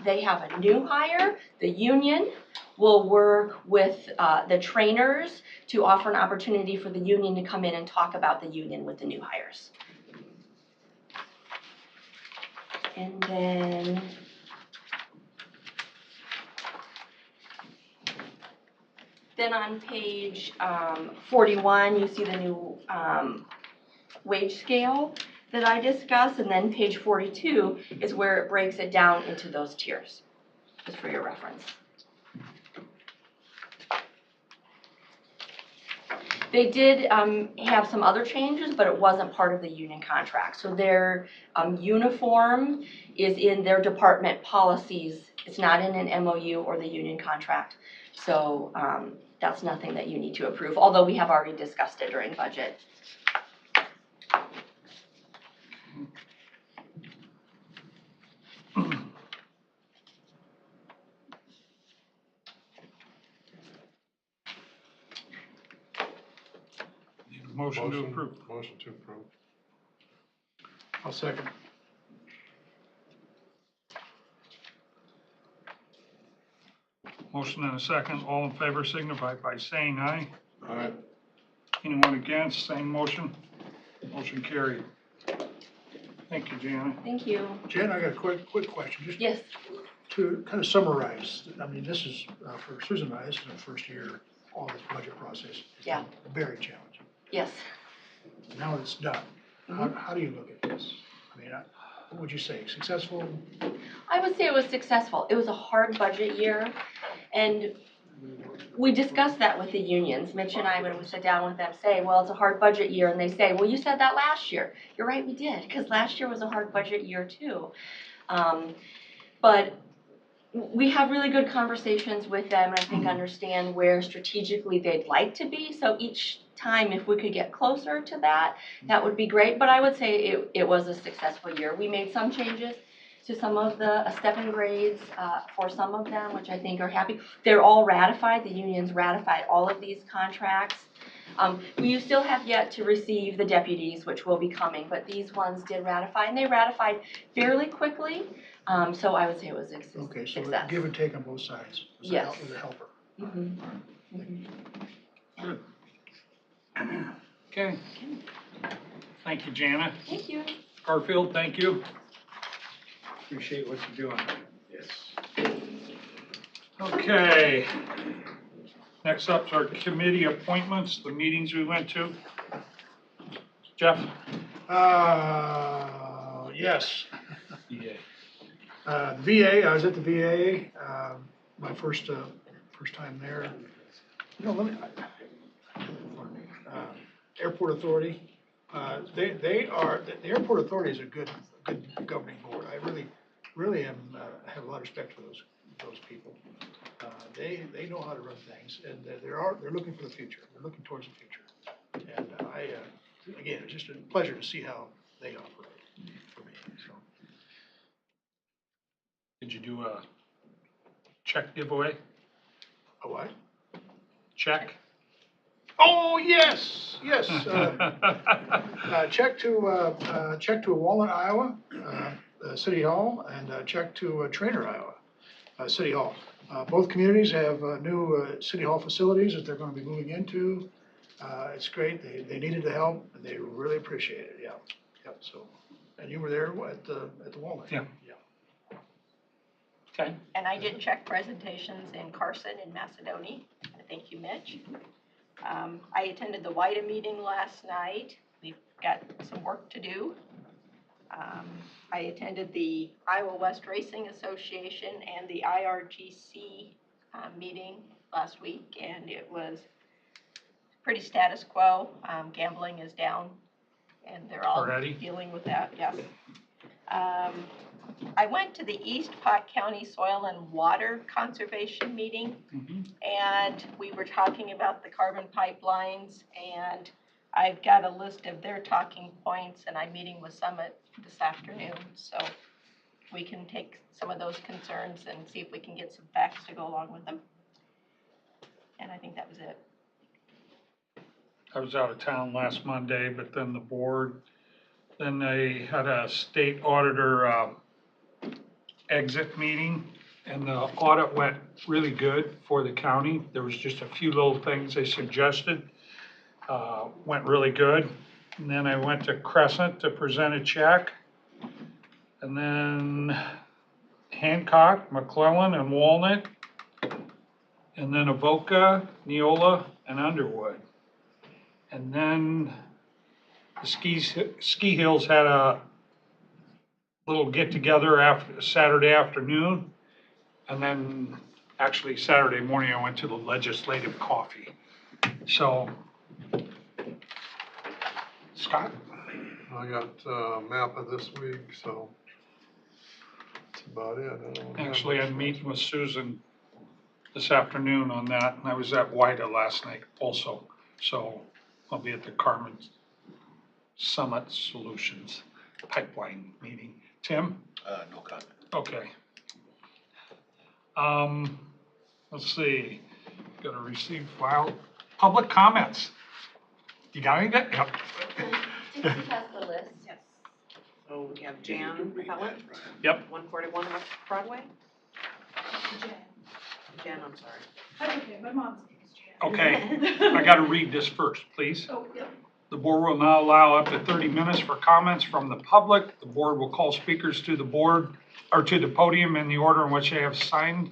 they have a new hire, the union will work with the trainers to offer an opportunity for the union to come in and talk about the union with the new hires. And then on page 41, you see the new wage scale that I discussed, and then page 42 is where it breaks it down into those tiers, just for your reference. They did have some other changes, but it wasn't part of the union contract. So their uniform is in their department policies. It's not in an MOU or the union contract. So that's nothing that you need to approve, although we have already discussed it during budget. Motion to approve. Motion to approve. I'll second. Motion and a second. All in favor signify by saying aye. Aye. Anyone against? Same motion. Motion carried. Thank you, Janet. Thank you. Jan, I got a quick question. Just Yes. to kind of summarize, I mean, this is, for Susan and I, this is our first year, all this budget process. Yeah. Very challenging. Yes. Now it's done. How do you look at this? I mean, what would you say, successful? I would say it was successful. It was a hard budget year, and we discussed that with the unions. Mitch and I, when we sit down with them, say, well, it's a hard budget year, and they say, well, you said that last year. You're right, we did, because last year was a hard budget year too. But we have really good conversations with them, and I think understand where strategically they'd like to be. So each time, if we could get closer to that, that would be great. But I would say it was a successful year. We made some changes to some of the step-in grades for some of them, which I think are happy. They're all ratified. The unions ratified all of these contracts. We still have yet to receive the deputies, which will be coming, but these ones did ratify, and they ratified fairly quickly. So I would say it was a success. Okay, so give and take on both sides. Yes. Was a helper. Mm-hmm. Good. Okay. Thank you, Jana. Thank you. Garfield, thank you. Appreciate what you're doing. Yes. Okay. Next up's our committee appointments, the meetings we went to. Jeff? Yes. Yeah. VA, I was at the VA, my first time there. You know, Airport Authority, the Airport Authority is a good governing board. I really have a lot of respect for those people. They know how to run things, and they're looking for the future. They're looking towards the future. And again, it's just a pleasure to see how they operate for me, so. Did you do a check giveaway? A what? Check? Oh, yes. Check to Walnut, Iowa, City Hall, and check to Trainer, Iowa, City Hall. Both communities have new City Hall facilities that they're going to be moving into. It's great. They needed the help, and they really appreciate it. Yeah. Yep. So, and you were there at the Walnut. Yeah. Okay. And I did check presentations in Carson and Macedonia. Thank you, Mitch. I attended the WIDA meeting last night. We've got some work to do. I attended the Iowa West Racing Association and the IRGC meeting last week, and it was pretty status quo. Gambling is down, and they're all Already? dealing with that, yes. I went to the East Pot County Soil and Water Conservation meeting, and we were talking about the carbon pipelines, and I've got a list of their talking points, and I'm meeting with Summit this afternoon, so we can take some of those concerns and see if we can get some facts to go along with them. And I think that was it. I was out of town last Monday, but then the board, then they had a state auditor exit meeting, and the audit went really good for the county. There was just a few little things they suggested, went really good. And then I went to Crescent to present a check. And then Hancock, McClellan, and Walnut. And then Avoca, Neola, and Underwood. And then the Ski Hills had a little get-together after Saturday afternoon. And then actually Saturday morning, I went to the legislative coffee. So, Scott? I got a map of this week, so that's about it. I don't have Actually, much I'm else. meeting with Susan this afternoon on that, and I was at WIDA last night also. So I'll be at the Carmen Summit Solutions Pipeline meeting. Tim? No comment. Okay. Let's see, got to receive file, public comments. You got anything? Yep. Dixie has the list. Yes. So we have Jan Pellet, Yep. 141 West Broadway. Jan, I'm sorry. That's okay, my mom's name is Jan. Okay, I got to read this first, please. Oh, yep. The board will now allow up to 30 minutes for comments from the public. The board will call speakers to the board or to the podium in the order in which they have signed